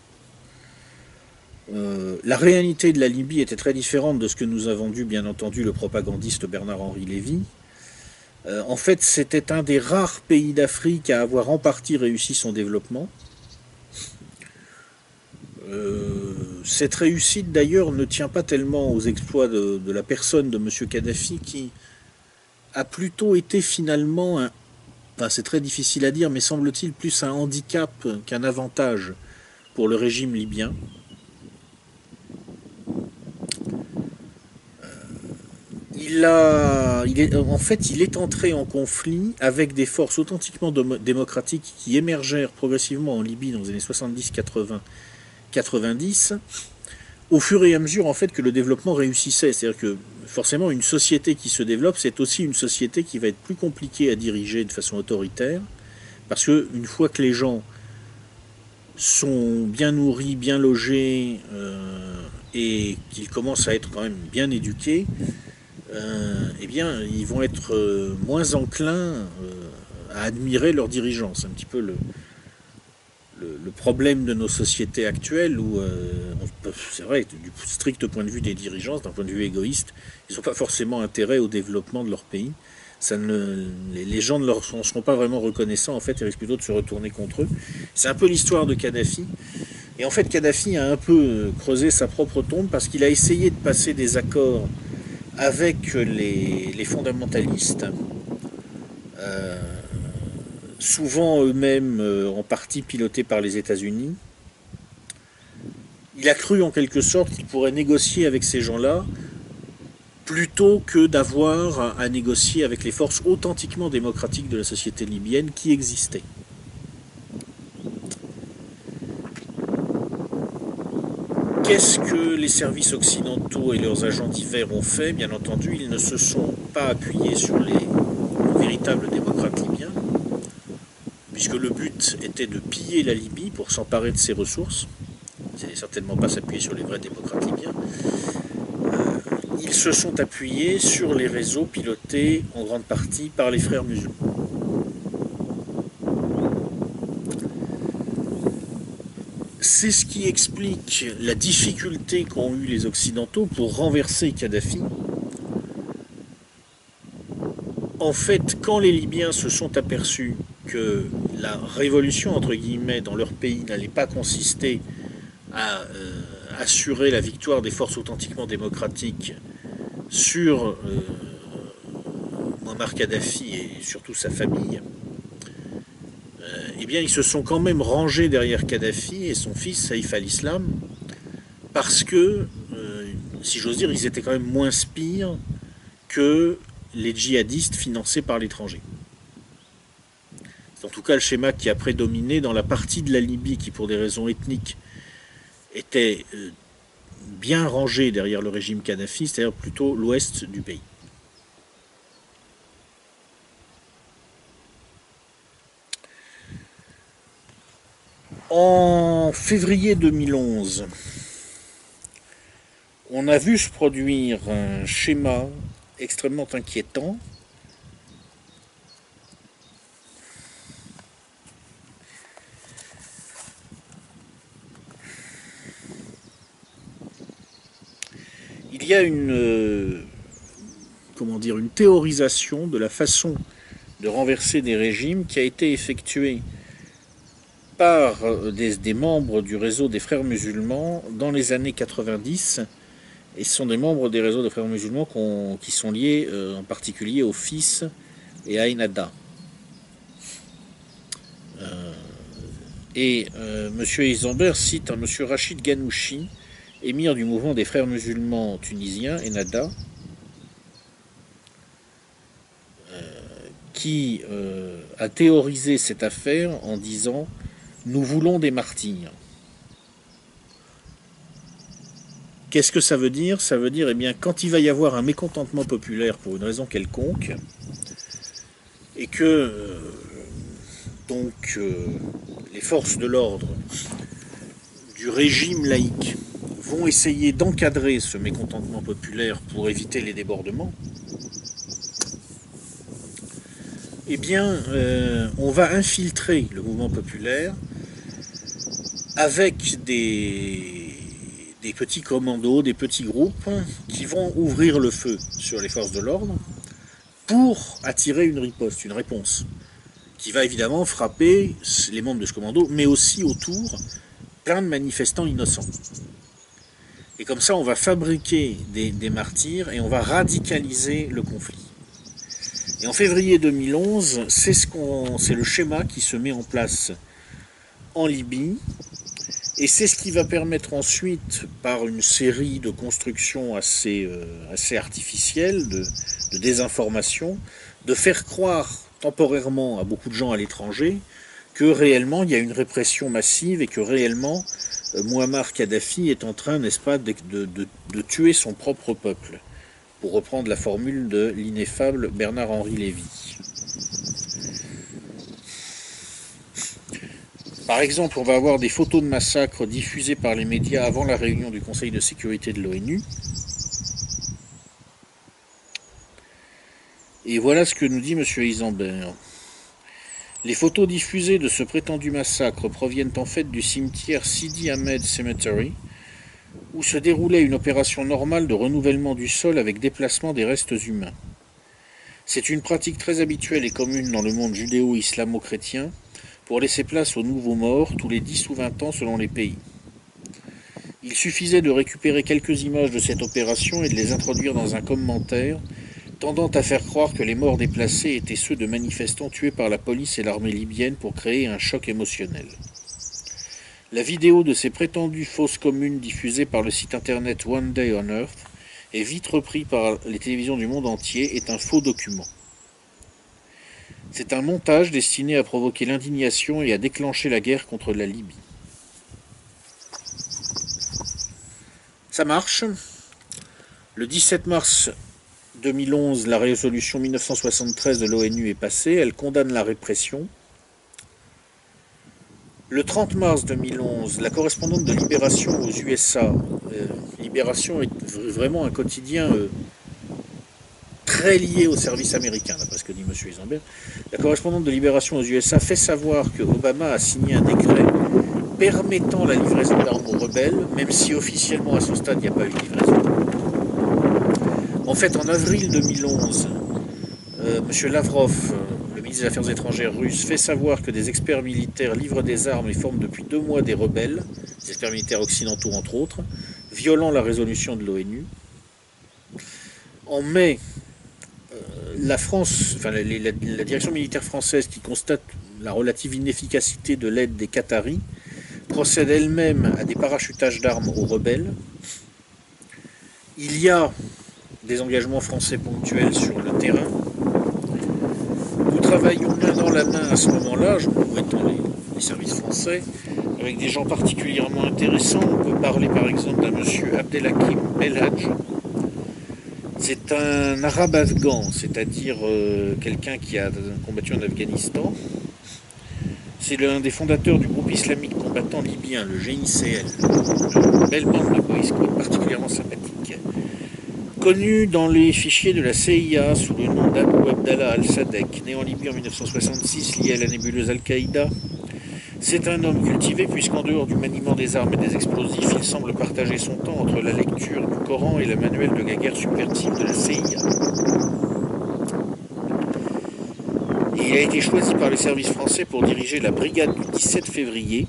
La réalité de la Libye était très différente de ce que nous a vendu, bien entendu, le propagandiste Bernard-Henri Lévy. En fait, c'était un des rares pays d'Afrique à avoir en partie réussi son développement. Cette réussite, d'ailleurs, ne tient pas tellement aux exploits de la personne de M. Kadhafi, qui a plutôt été finalement, enfin c'est très difficile à dire, mais semble-t-il plus un handicap qu'un avantage pour le régime libyen. En fait, il est entré en conflit avec des forces authentiquement démocratiques qui émergèrent progressivement en Libye dans les années 70, 80, 90, au fur et à mesure en fait que le développement réussissait. C'est-à-dire que forcément une société qui se développe, c'est aussi une société qui va être plus compliquée à diriger de façon autoritaire, parce que une fois que les gens sont bien nourris, bien logés, et qu'ils commencent à être quand même bien éduqués, eh bien, ils vont être moins enclins à admirer leurs dirigeants. C'est un petit peu le problème de nos sociétés actuelles où, c'est vrai, du strict point de vue des dirigeants, d'un point de vue égoïste, ils n'ont pas forcément intérêt au développement de leur pays. Les gens ne leur seront pas vraiment reconnaissants, en fait, ils risquent plutôt de se retourner contre eux. C'est un peu l'histoire de Kadhafi. Et en fait, Kadhafi a un peu creusé sa propre tombe parce qu'il a essayé de passer des accords avec les fondamentalistes, souvent eux-mêmes en partie pilotés par les États-Unis. Il a cru en quelque sorte qu'il pourrait négocier avec ces gens-là plutôt que d'avoir à négocier avec les forces authentiquement démocratiques de la société libyenne qui existaient. Qu'est-ce que les services occidentaux et leurs agents divers ont fait? Bien entendu, ils ne se sont pas appuyés sur les véritables démocrates libyens, puisque le but était de piller la Libye pour s'emparer de ses ressources. C'est certainement pas s'appuyer sur les vrais démocrates libyens. Ils se sont appuyés sur les réseaux pilotés en grande partie par les frères musulmans. C'est ce qui explique la difficulté qu'ont eu les Occidentaux pour renverser Kadhafi. En fait, quand les Libyens se sont aperçus que la révolution, entre guillemets, dans leur pays n'allait pas consister à assurer la victoire des forces authentiquement démocratiques sur Muammar Kadhafi et surtout sa famille, eh bien, ils se sont quand même rangés derrière Kadhafi et son fils Saïf al-Islam, parce que, si j'ose dire, ils étaient quand même moins spires que les djihadistes financés par l'étranger. C'est en tout cas le schéma qui a prédominé dans la partie de la Libye qui, pour des raisons ethniques, était bien rangée derrière le régime Kadhafi, c'est-à-dire plutôt l'ouest du pays. En février 2011, on a vu se produire un schéma extrêmement inquiétant. Il y a une théorisation de la façon de renverser des régimes qui a été effectuée par des membres du réseau des frères musulmans dans les années 90, et ce sont des membres des réseaux des frères musulmans qui sont liés en particulier au fils et à Ennahda. M. Isambert cite un M. Rachid Ghanouchi, émir du mouvement des frères musulmans tunisiens, Ennahda, qui a théorisé cette affaire en disant « Nous voulons des martyrs ». Qu'est-ce que ça veut dire? Ça veut dire, eh bien, quand il va y avoir un mécontentement populaire pour une raison quelconque, et que les forces de l'ordre du régime laïque vont essayer d'encadrer ce mécontentement populaire pour éviter les débordements, eh bien, on va infiltrer le mouvement populaire avec des petits commandos, des petits groupes qui vont ouvrir le feu sur les forces de l'ordre pour attirer une riposte, une réponse, qui va évidemment frapper les membres de ce commando, mais aussi autour plein de manifestants innocents. Et comme ça, on va fabriquer des martyrs et on va radicaliser le conflit. Et en février 2011, c'est le schéma qui se met en place en Libye. Et c'est ce qui va permettre ensuite, par une série de constructions assez artificielles, de désinformation, de faire croire temporairement à beaucoup de gens à l'étranger que réellement il y a une répression massive et que réellement Mouammar Kadhafi est en train, n'est-ce pas, de tuer son propre peuple, pour reprendre la formule de l'ineffable Bernard-Henri Lévy. Par exemple, on va avoir des photos de massacres diffusées par les médias avant la réunion du Conseil de sécurité de l'ONU. Et voilà ce que nous dit M. Isambert. Les photos diffusées de ce prétendu massacre proviennent en fait du cimetière Sidi Ahmed Cemetery, où se déroulait une opération normale de renouvellement du sol avec déplacement des restes humains. C'est une pratique très habituelle et commune dans le monde judéo-islamo-chrétien pour laisser place aux nouveaux morts tous les 10 ou 20 ans selon les pays. Il suffisait de récupérer quelques images de cette opération et de les introduire dans un commentaire tendant à faire croire que les morts déplacés étaient ceux de manifestants tués par la police et l'armée libyenne pour créer un choc émotionnel. La vidéo de ces prétendues fausses communes diffusée par le site internet One Day on Earth et vite repris par les télévisions du monde entier est un faux document. C'est un montage destiné à provoquer l'indignation et à déclencher la guerre contre la Libye. Ça marche. Le 17 mars 2011, la résolution 1973 de l'ONU est passée, elle condamne la répression. Le 30 mars 2011, la correspondante de Libération aux USA, Libération est vraiment un quotidien très lié au service américain, d'après ce que dit M. Isambert, la correspondante de Libération aux USA fait savoir que Obama a signé un décret permettant la livraison d'armes aux rebelles, même si officiellement à ce stade il n'y a pas eu de livraison. En fait, en avril 2011, M. Lavrov, le ministre des Affaires étrangères russe, fait savoir que des experts militaires livrent des armes et forment depuis 2 mois des rebelles, des experts militaires occidentaux entre autres, violant la résolution de l'ONU. En mai, la France, enfin la direction militaire française, qui constate la relative inefficacité de l'aide des Qataris, procède elle-même à des parachutages d'armes aux rebelles. Il y a des engagements français ponctuels sur le terrain. Nous travaillons main dans la main à ce moment-là, nous étant les services français, avec des gens particulièrement intéressants. On peut parler par exemple d'un monsieur Abdelhakim Belhadj. C'est un arabe afghan, c'est-à-dire quelqu'un qui a combattu en Afghanistan. C'est l'un des fondateurs du groupe islamique combattant libyen, le GICL. Une belle bande de boys particulièrement sympathique. Connu dans les fichiers de la CIA sous le nom d'Abou Abdallah al-Sadek, né en Libye en 1966, lié à la nébuleuse Al-Qaïda, c'est un homme cultivé puisqu'en dehors du maniement des armes et des explosifs, il semble partager son temps entre la lecture du Coran et le manuel de guerre subversive de la CIA. Et il a été choisi par les services français pour diriger la brigade du 17 février,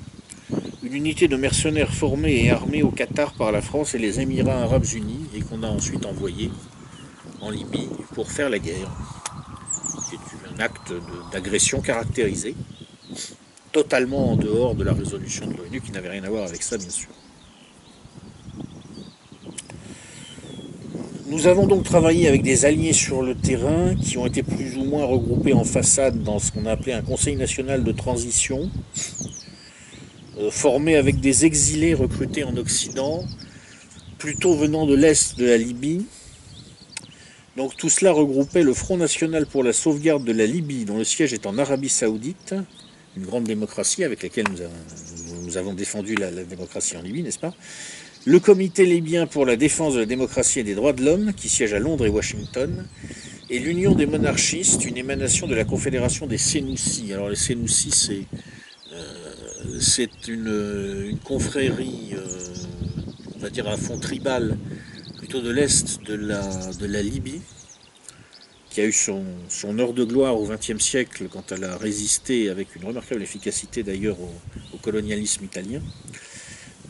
une unité de mercenaires formés et armés au Qatar par la France et les Émirats arabes unis et qu'on a ensuite envoyé en Libye pour faire la guerre. C'est un acte d'agression caractérisé, totalement en dehors de la résolution de l'ONU qui n'avait rien à voir avec ça, bien sûr. Nous avons donc travaillé avec des alliés sur le terrain qui ont été plus ou moins regroupés en façade dans ce qu'on a appelé un Conseil national de transition, formé avec des exilés recrutés en Occident plutôt venant de l'Est de la Libye. Donc tout cela regroupait le Front National pour la sauvegarde de la Libye, dont le siège est en Arabie Saoudite, une grande démocratie avec laquelle nous avons défendu la démocratie en Libye, n'est-ce pas? Le Comité libyen pour la défense de la démocratie et des droits de l'homme, qui siège à Londres et Washington, et l'Union des monarchistes, une émanation de la Confédération des Sénoussis. Alors les Sénoussis, c'est une confrérie, on va dire à fond tribal, plutôt de l'Est de la Libye, qui a eu son heure de gloire au XXe siècle quand elle a résisté avec une remarquable efficacité d'ailleurs au colonialisme italien.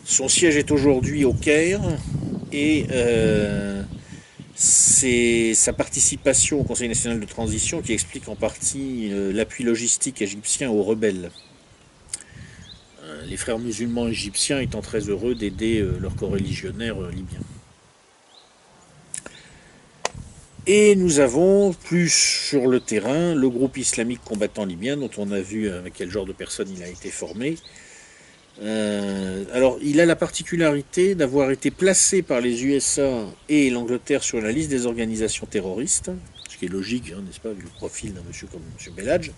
Son siège est aujourd'hui au Caire et c'est sa participation au Conseil national de transition qui explique en partie l'appui logistique égyptien aux rebelles. Les frères musulmans égyptiens étant très heureux d'aider leurs coreligionnaires libyens. Et nous avons plus sur le terrain le groupe islamique combattant libyen dont on a vu avec quel genre de personnes il a été formé. Alors il a la particularité d'avoir été placé par les USA et l'Angleterre sur la liste des organisations terroristes, ce qui est logique, hein, n'est-ce pas, vu le profil d'un monsieur comme M. Belhadj.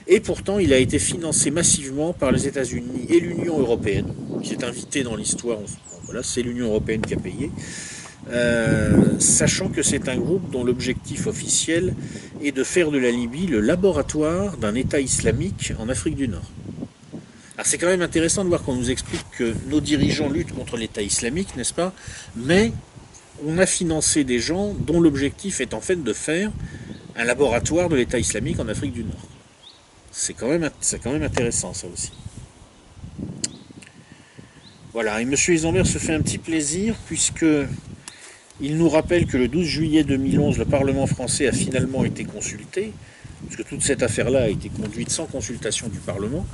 Et pourtant il a été financé massivement par les États-Unis et l'Union européenne, qui s'est invitée dans l'histoire. Voilà, c'est l'Union européenne qui a payé. Sachant que c'est un groupe dont l'objectif officiel est de faire de la Libye le laboratoire d'un État islamique en Afrique du Nord. Alors c'est quand même intéressant de voir qu'on nous explique que nos dirigeants luttent contre l'État islamique, n'est-ce pas? Mais on a financé des gens dont l'objectif est en fait de faire un laboratoire de l'État islamique en Afrique du Nord. C'est quand même intéressant ça aussi. Voilà, et M. Isambert se fait un petit plaisir puisque il nous rappelle que le 12 juillet 2011, le Parlement français a finalement été consulté, puisque toute cette affaire-là a été conduite sans consultation du Parlement.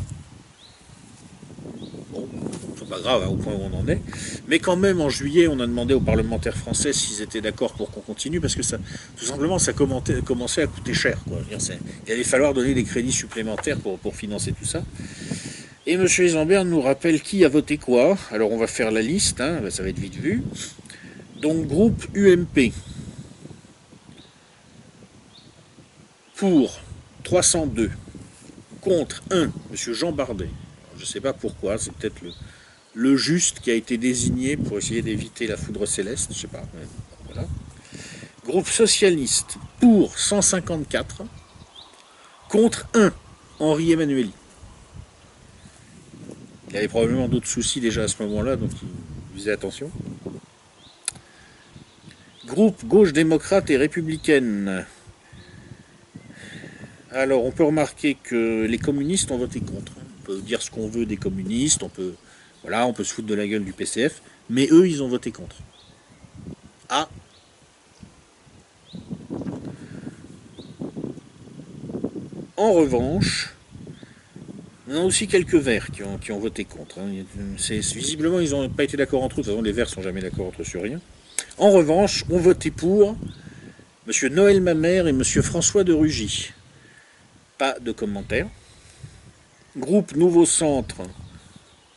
Bon, c'est pas grave, hein, au point où on en est. Mais quand même, en juillet, on a demandé aux parlementaires français s'ils étaient d'accord pour qu'on continue, parce que ça, tout simplement, ça commençait à coûter cher, quoi. Il allait falloir donner des crédits supplémentaires pour financer tout ça. Et M. Isambert nous rappelle qui a voté quoi. Alors on va faire la liste, hein, ça va être vite vu. Donc groupe UMP pour 302, contre 1, M. Jean Bardet. Je ne sais pas pourquoi, c'est peut-être le juste qui a été désigné pour essayer d'éviter la foudre céleste, je ne sais pas. Voilà. Groupe socialiste pour 154, contre 1, Henri Emmanuelli. Il avait probablement d'autres soucis déjà à ce moment-là, donc il faisait attention. Groupe gauche démocrate et républicaine. Alors, on peut remarquer que les communistes ont voté contre. On peut dire ce qu'on veut des communistes, on peut se foutre de la gueule du PCF, mais eux, ils ont voté contre. Ah. En revanche, on a aussi quelques verts qui ont voté contre. Visiblement, ils n'ont pas été d'accord entre eux. De toute façon, les verts ne sont jamais d'accord entre eux sur rien. En revanche, ont voté pour M. Noël Mamère et M. François de Rugy. Pas de commentaires. Groupe Nouveau Centre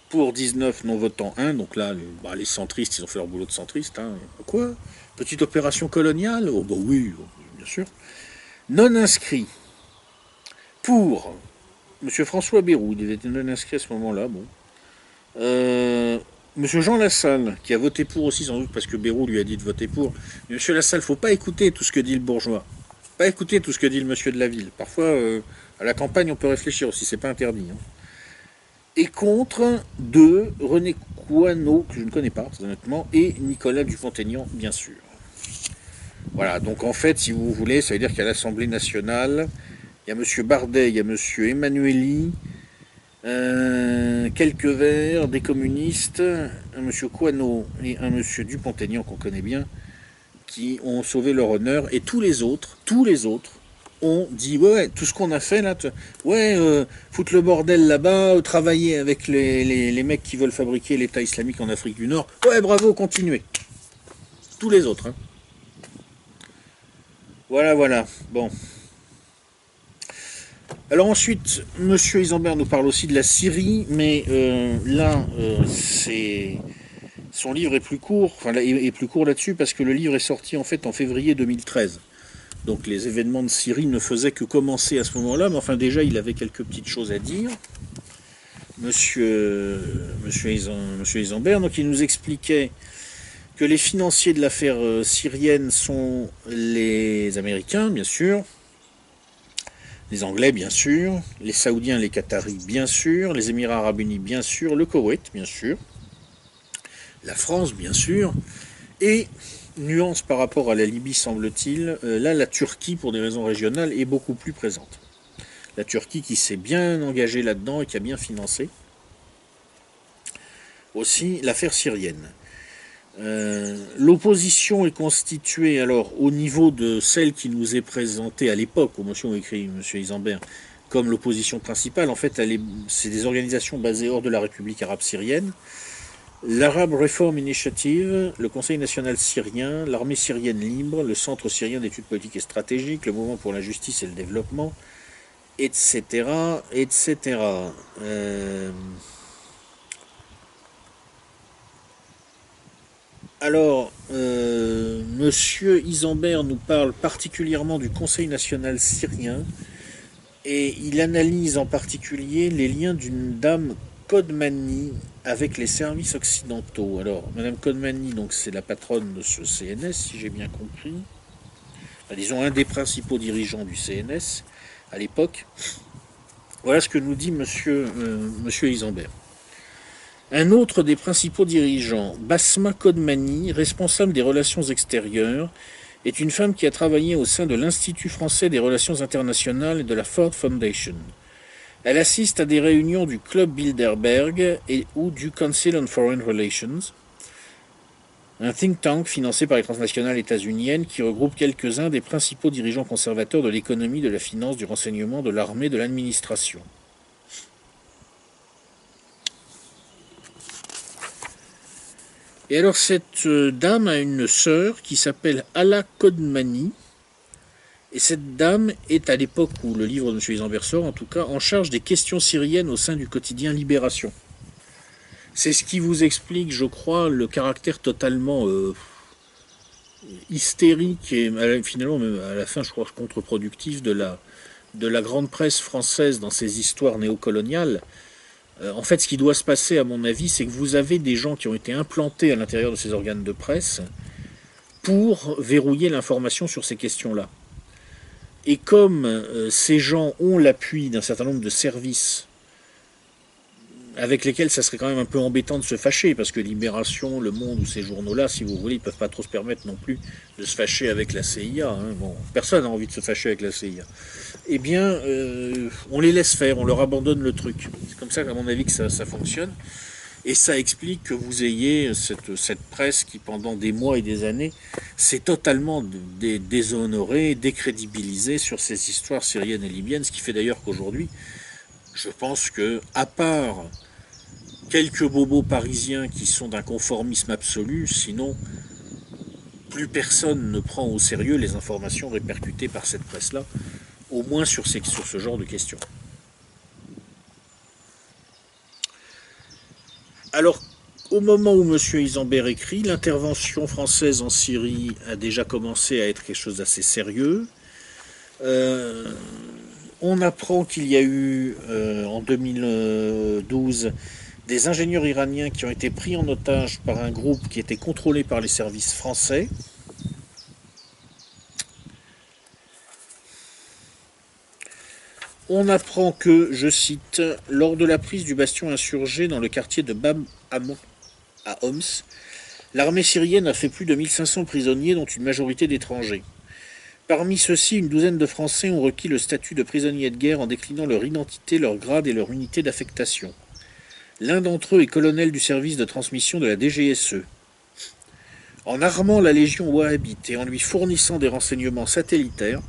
pour 19 non-votants 1. Donc là, les centristes, ils ont fait leur boulot de centristes. Hein. Quoi? Petite opération coloniale? Oh, bah oui, bien sûr. Non inscrit pour M. François Bayrou. Il était non inscrit à ce moment-là. Bon. Monsieur Jean Lassalle, qui a voté pour aussi, sans doute parce que Bayrou lui a dit de voter pour. Mais Monsieur Lassalle, il ne faut pas écouter tout ce que dit le bourgeois. Pas écouter tout ce que dit le monsieur de la ville. Parfois, à la campagne, on peut réfléchir aussi, c'est pas interdit. Hein. Et contre 2, René Coineau, que je ne connais pas, honnêtement, et Nicolas Dupont-Aignan, bien sûr. Voilà, donc en fait, si vous voulez, ça veut dire qu'à l'Assemblée nationale, il y a monsieur Bardet, il y a monsieur Emmanuelli, quelques verts, des communistes, un monsieur Coineau et un monsieur Dupont-Aignan qu'on connaît bien, qui ont sauvé leur honneur, et tous les autres ont dit ouais, tout ce qu'on a fait là, foutre le bordel là-bas, travailler avec les mecs qui veulent fabriquer l'État islamique en Afrique du Nord, ouais, bravo, continuez. Tous les autres. Hein. Voilà, bon. Alors ensuite, M. Isambert nous parle aussi de la Syrie, mais là, c'est Son livre est plus court, enfin est plus court là-dessus parce que le livre est sorti en fait en février 2013. Donc les événements de Syrie ne faisaient que commencer à ce moment-là, mais enfin déjà il avait quelques petites choses à dire. Monsieur Isambert, donc il nous expliquait que les financiers de l'affaire syrienne sont les Américains, bien sûr, les Anglais, bien sûr, les Saoudiens, les Qataris, bien sûr, les Émirats Arabes Unis, bien sûr, le Koweït, bien sûr, la France, bien sûr, et, nuance par rapport à la Libye, semble-t-il, là, la Turquie, pour des raisons régionales, est beaucoup plus présente. La Turquie qui s'est bien engagée là-dedans et qui a bien financé aussi l'affaire syrienne. L'opposition est constituée alors au niveau de celle qui nous est présentée à l'époque, aux motions écrit M. Isambert, comme l'opposition principale. En fait, c'est des organisations basées hors de la République arabe syrienne. L'Arab Reform Initiative, le Conseil national syrien, l'Armée syrienne libre, le Centre syrien d'études politiques et stratégiques, le Mouvement pour la justice et le développement, etc., etc. Alors, Monsieur Isambert nous parle particulièrement du Conseil national syrien et il analyse en particulier les liens d'une dame Kodmani avec les services occidentaux. Alors, Madame Kodmani, donc c'est la patronne de ce CNS, si j'ai bien compris. Enfin, disons un des principaux dirigeants du CNS à l'époque. Voilà ce que nous dit Monsieur Isambert. Un autre des principaux dirigeants, Basma Kodmani, responsable des relations extérieures, est une femme qui a travaillé au sein de l'Institut français des relations internationales et de la Ford Foundation. Elle assiste à des réunions du Club Bilderberg ou du Council on Foreign Relations, un think tank financé par les transnationales états-uniennes qui regroupe quelques-uns des principaux dirigeants conservateurs de l'économie, de la finance, du renseignement, de l'armée, de l'administration. Et alors cette dame a une sœur qui s'appelle Ala Kodmani. Et cette dame est, à l'époque où le livre de M. Isambert sort, en tout cas, en charge des questions syriennes au sein du quotidien Libération. C'est ce qui vous explique, je crois, le caractère totalement hystérique et finalement, même à la fin, je crois, contre-productif de la grande presse française dans ses histoires néocoloniales. En fait, ce qui doit se passer, à mon avis, c'est que vous avez des gens qui ont été implantés à l'intérieur de ces organes de presse pour verrouiller l'information sur ces questions-là. Et comme ces gens ont l'appui d'un certain nombre de services avec lesquels ça serait quand même un peu embêtant de se fâcher, parce que Libération, Le Monde ou ces journaux-là, si vous voulez, ils ne peuvent pas trop se permettre non plus de se fâcher avec la CIA. Hein. Bon, personne n'a envie de se fâcher avec la CIA. Eh bien, on les laisse faire, on leur abandonne le truc. C'est comme ça, à mon avis, que ça fonctionne. Et ça explique que vous ayez cette presse qui, pendant des mois et des années, s'est totalement déshonorée, décrédibilisée sur ces histoires syriennes et libyennes, ce qui fait d'ailleurs qu'aujourd'hui, je pense que, à part quelques bobos parisiens qui sont d'un conformisme absolu, sinon, plus personne ne prend au sérieux les informations répercutées par cette presse-là, au moins sur ce genre de questions. Alors, au moment où M. Isambert écrit, l'intervention française en Syrie a déjà commencé à être quelque chose d'assez sérieux. On apprend qu'il y a eu, en 2012, des ingénieurs iraniens qui ont été pris en otage par un groupe qui était contrôlé par les services français. On apprend que, je cite, lors de la prise du bastion insurgé dans le quartier de Bab Amon à Homs, l'armée syrienne a fait plus de 1500 prisonniers, dont une majorité d'étrangers. Parmi ceux-ci, une douzaine de Français ont requis le statut de prisonniers de guerre en déclinant leur identité, leur grade et leur unité d'affectation. L'un d'entre eux est colonel du service de transmission de la DGSE. En armant la légion wahhabite et en lui fournissant des renseignements satellitaires,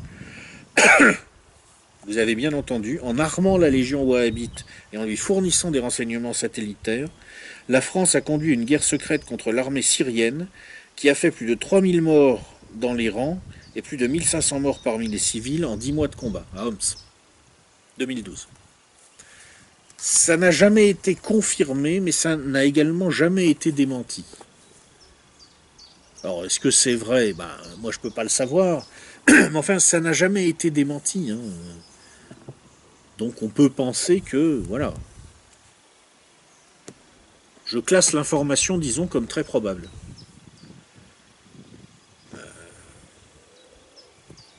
vous avez bien entendu, en armant la légion wahhabite et en lui fournissant des renseignements satellitaires, la France a conduit une guerre secrète contre l'armée syrienne qui a fait plus de 3000 morts dans les rangs et plus de 1500 morts parmi les civils en 10 mois de combat à Homs, 2012. Ça n'a jamais été confirmé, mais ça n'a également jamais été démenti. Alors, est-ce que c'est vrai? Ben, moi, je peux pas le savoir. Mais enfin, ça n'a jamais été démenti, hein. Donc, on peut penser que, voilà. Je classe l'information, disons, comme très probable.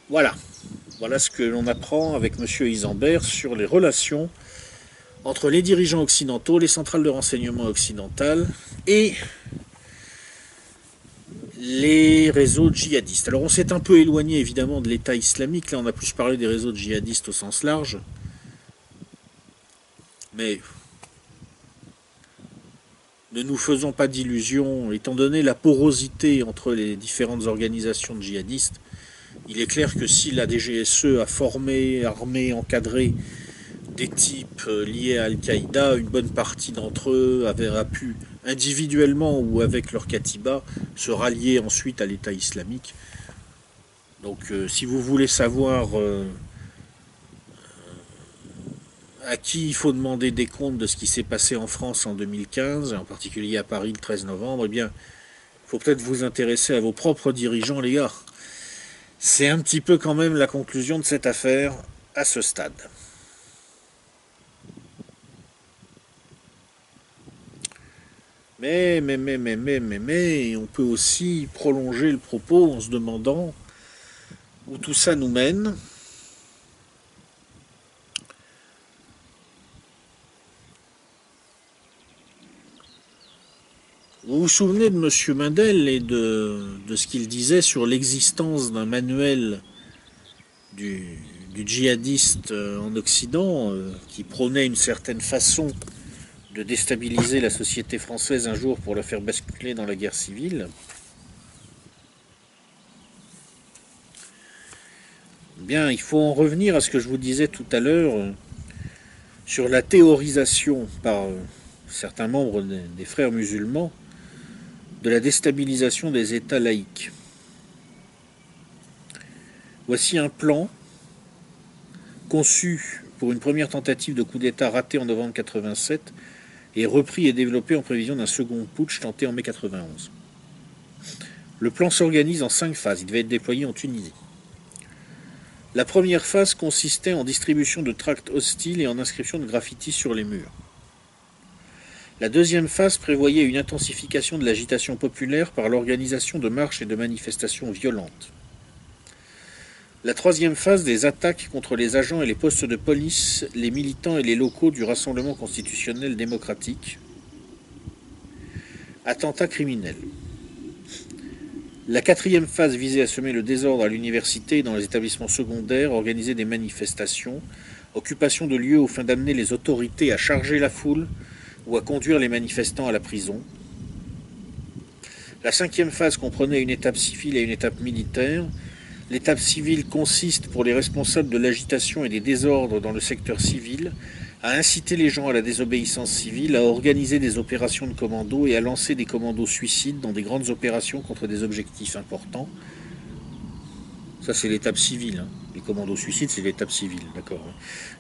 Voilà. Voilà ce que l'on apprend avec M. Isambert sur les relations entre les dirigeants occidentaux, les centrales de renseignement occidentales et les réseaux djihadistes. Alors on s'est un peu éloigné évidemment de l'État islamique, là on a plus parlé des réseaux djihadistes au sens large, mais ne nous faisons pas d'illusions, étant donné la porosité entre les différentes organisations djihadistes, il est clair que si la DGSE a formé, armé, encadré des types liés à Al-Qaïda, une bonne partie d'entre eux a pu individuellement ou avec leur katiba se rallier ensuite à l'État islamique. Donc si vous voulez savoir à qui il faut demander des comptes de ce qui s'est passé en France en 2015, et en particulier à Paris le 13 novembre, eh bien, il faut peut-être vous intéresser à vos propres dirigeants, les gars. C'est un petit peu quand même la conclusion de cette affaire à ce stade. Mais, on peut aussi prolonger le propos en se demandant où tout ça nous mène. Vous vous souvenez de M. Mindel et de ce qu'il disait sur l'existence d'un manuel du djihadiste en Occident qui prônait une certaine façon de déstabiliser la société française un jour pour la faire basculer dans la guerre civile. Bien, il faut en revenir à ce que je vous disais tout à l'heure sur la théorisation par certains membres des frères musulmans de la déstabilisation des États laïques. Voici un plan conçu pour une première tentative de coup d'État ratée en novembre 87 et repris et développé en prévision d'un second putsch tenté en mai 91. Le plan s'organise en 5 phases. Il devait être déployé en Tunisie. La première phase consistait en distribution de tracts hostiles et en inscription de graffitis sur les murs. La deuxième phase prévoyait une intensification de l'agitation populaire par l'organisation de marches et de manifestations violentes. La troisième phase, des attaques contre les agents et les postes de police, les militants et les locaux du Rassemblement constitutionnel démocratique. Attentats criminels. La quatrième phase visait à semer le désordre à l'université et dans les établissements secondaires, organiser des manifestations, occupation de lieux aux fins d'amener les autorités à charger la foule ou à conduire les manifestants à la prison. La cinquième phase comprenait une étape civile et une étape militaire. L'étape civile consiste, pour les responsables de l'agitation et des désordres dans le secteur civil, à inciter les gens à la désobéissance civile, à organiser des opérations de commando et à lancer des commandos suicides dans des grandes opérations contre des objectifs importants. Ça, c'est l'étape civile. Hein. Les commandos suicides, c'est l'étape civile, d'accord.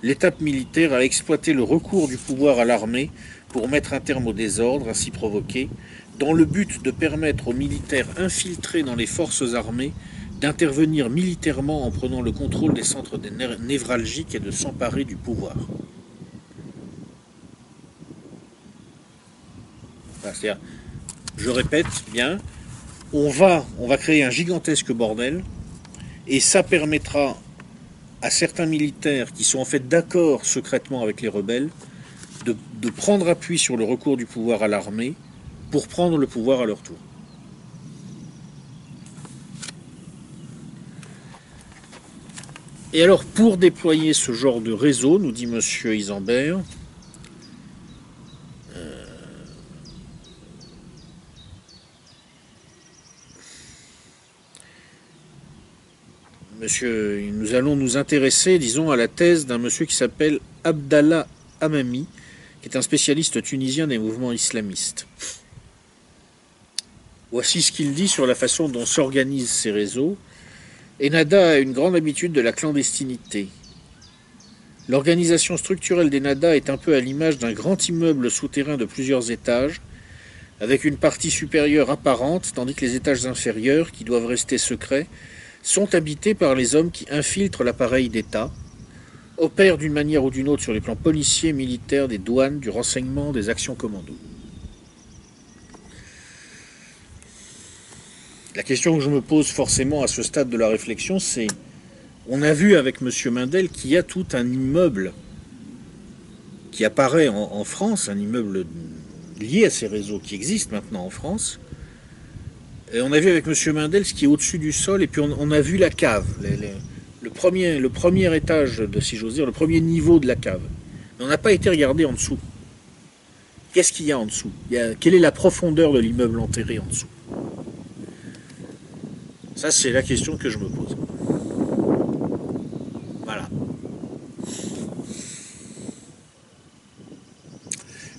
L'étape militaire a exploité le recours du pouvoir à l'armée pour mettre un terme au désordre ainsi provoqué, dans le but de permettre aux militaires infiltrés dans les forces armées d'intervenir militairement en prenant le contrôle des centres névralgiques et de s'emparer du pouvoir. C'est-à-dire, je répète bien, on va créer un gigantesque bordel, et ça permettra à certains militaires qui sont en fait d'accord secrètement avec les rebelles de prendre appui sur le recours du pouvoir à l'armée pour prendre le pouvoir à leur tour. Et alors, pour déployer ce genre de réseau, nous dit M. Isambert, nous allons nous intéresser, disons, à la thèse d'un monsieur qui s'appelle Abdallah Hamami, qui est un spécialiste tunisien des mouvements islamistes. Voici ce qu'il dit sur la façon dont s'organisent ces réseaux. Ennahda a une grande habitude de la clandestinité. L'organisation structurelle d'Ennahda est un peu à l'image d'un grand immeuble souterrain de plusieurs étages, avec une partie supérieure apparente, tandis que les étages inférieurs, qui doivent rester secrets, sont habités par les hommes qui infiltrent l'appareil d'État, opèrent d'une manière ou d'une autre sur les plans policiers, militaires, des douanes, du renseignement, des actions commando. La question que je me pose forcément à ce stade de la réflexion, c'est, on a vu avec M. Mindel qu'il y a tout un immeuble qui apparaît en France, un immeuble lié à ces réseaux qui existe maintenant en France. Et on a vu avec M. Mindel ce qui est au-dessus du sol, et puis on a vu la cave, le premier étage, si j'ose dire, le premier niveau de la cave. Mais on n'a pas été regarder en dessous. Qu'est-ce qu'il y a en dessous? Quelle est la profondeur de l'immeuble enterré en dessous? Ça, c'est la question que je me pose. Voilà.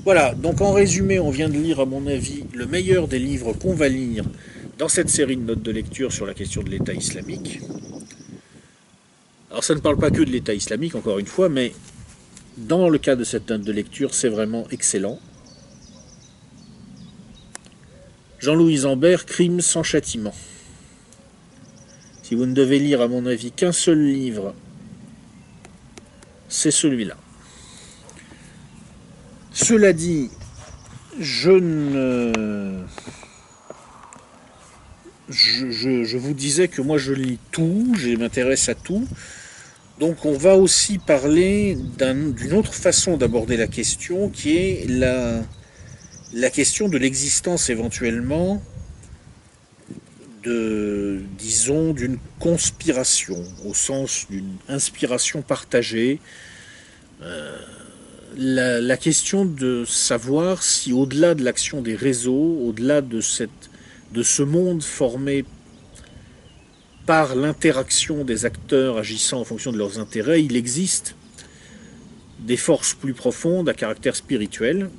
Voilà, donc en résumé, on vient de lire, à mon avis, le meilleur des livres qu'on va lire dans cette série de notes de lecture sur la question de l'État islamique. Alors ça ne parle pas que de l'État islamique, encore une fois, mais dans le cas de cette note de lecture, c'est vraiment excellent. Jean-Louis Zambert, Crime sans châtiment. Si vous ne devez lire, à mon avis, qu'un seul livre, c'est celui-là. Cela dit, je vous disais que moi je lis tout, je m'intéresse à tout. Donc on va aussi parler d'une autre façon d'aborder la question, qui est la question de l'existence éventuellement disons, d'une conspiration, au sens d'une inspiration partagée. La question de savoir si, au-delà de l'action des réseaux, au-delà de ce monde formé par l'interaction des acteurs agissant en fonction de leurs intérêts, il existe des forces plus profondes à caractère spirituel.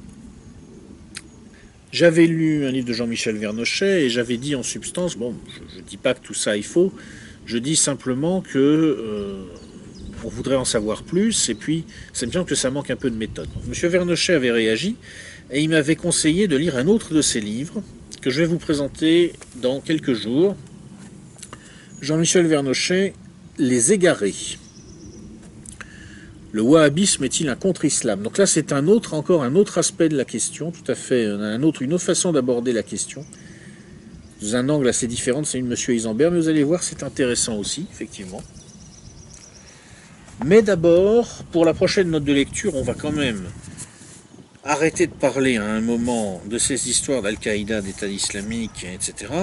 J'avais lu un livre de Jean-Michel Vernochet et j'avais dit en substance, bon, je ne dis pas que tout ça est faux, je dis simplement que on voudrait en savoir plus, et puis ça me semble que ça manque un peu de méthode. Monsieur Vernochet avait réagi et il m'avait conseillé de lire un autre de ses livres que je vais vous présenter dans quelques jours. Jean-Michel Vernochet, Les Égarés. Le wahhabisme est-il un contre-islam? Donc là, c'est encore un autre aspect de la question, tout à fait, une autre façon d'aborder la question, sous un angle assez différent de celui de M. Isambert, mais vous allez voir, c'est intéressant aussi, effectivement. Mais d'abord, pour la prochaine note de lecture, on va quand même arrêter de parler à un moment de ces histoires d'Al-Qaïda, d'État islamique, etc.,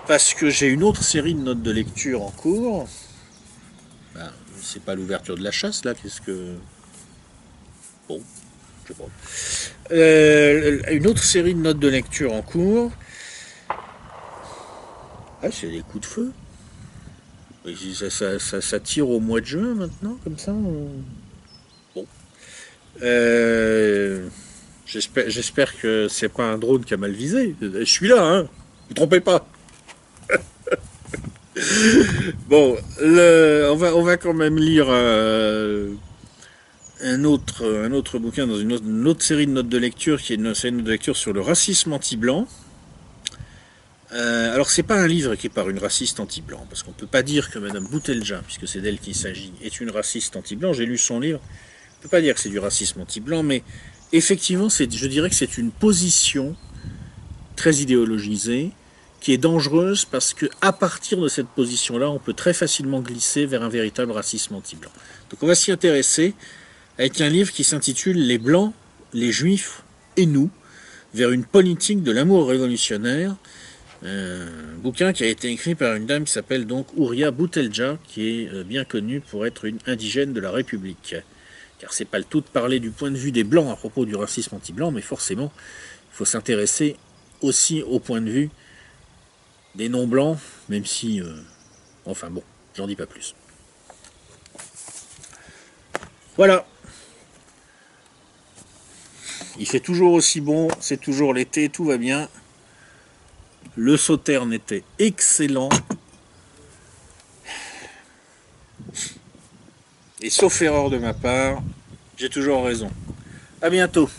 parce que j'ai une autre série de notes de lecture en cours. C'est pas l'ouverture de la chasse, là, qu'est-ce que... Bon, je sais pas. Une autre série de notes de lecture en cours. Ah, c'est des coups de feu. Ça tire au mois de juin, maintenant, comme ça. Bon. J'espère que c'est pas un drone qui a mal visé. Je suis là, hein. Vous trompez pas. Bon, on va quand même lire un autre bouquin dans une autre série de notes de lecture, qui est une série de notes de lecture sur le racisme anti-blanc. Alors c'est pas un livre qui est par une raciste anti-blanc, parce qu'on peut pas dire que Madame Boutelja, puisque c'est d'elle qu'il s'agit, est une raciste anti-blanc. J'ai lu son livre, on peut pas dire que c'est du racisme anti-blanc, mais effectivement, je dirais que c'est une position très idéologisée, qui est dangereuse parce que à partir de cette position-là, on peut très facilement glisser vers un véritable racisme anti-blanc. Donc on va s'y intéresser avec un livre qui s'intitule « Les Blancs, les Juifs et nous, vers une politique de l'amour révolutionnaire », un bouquin qui a été écrit par une dame qui s'appelle donc Ouria Boutelja, qui est bien connue pour être une indigène de la République. Car c'est pas le tout de parler du point de vue des Blancs à propos du racisme anti-blanc, mais forcément, il faut s'intéresser aussi au point de vue des non-blancs, même si... enfin bon, j'en dis pas plus. Voilà. Il fait toujours aussi bon, c'est toujours l'été, tout va bien. Le sauterne était excellent. Et sauf erreur de ma part, j'ai toujours raison. À bientôt.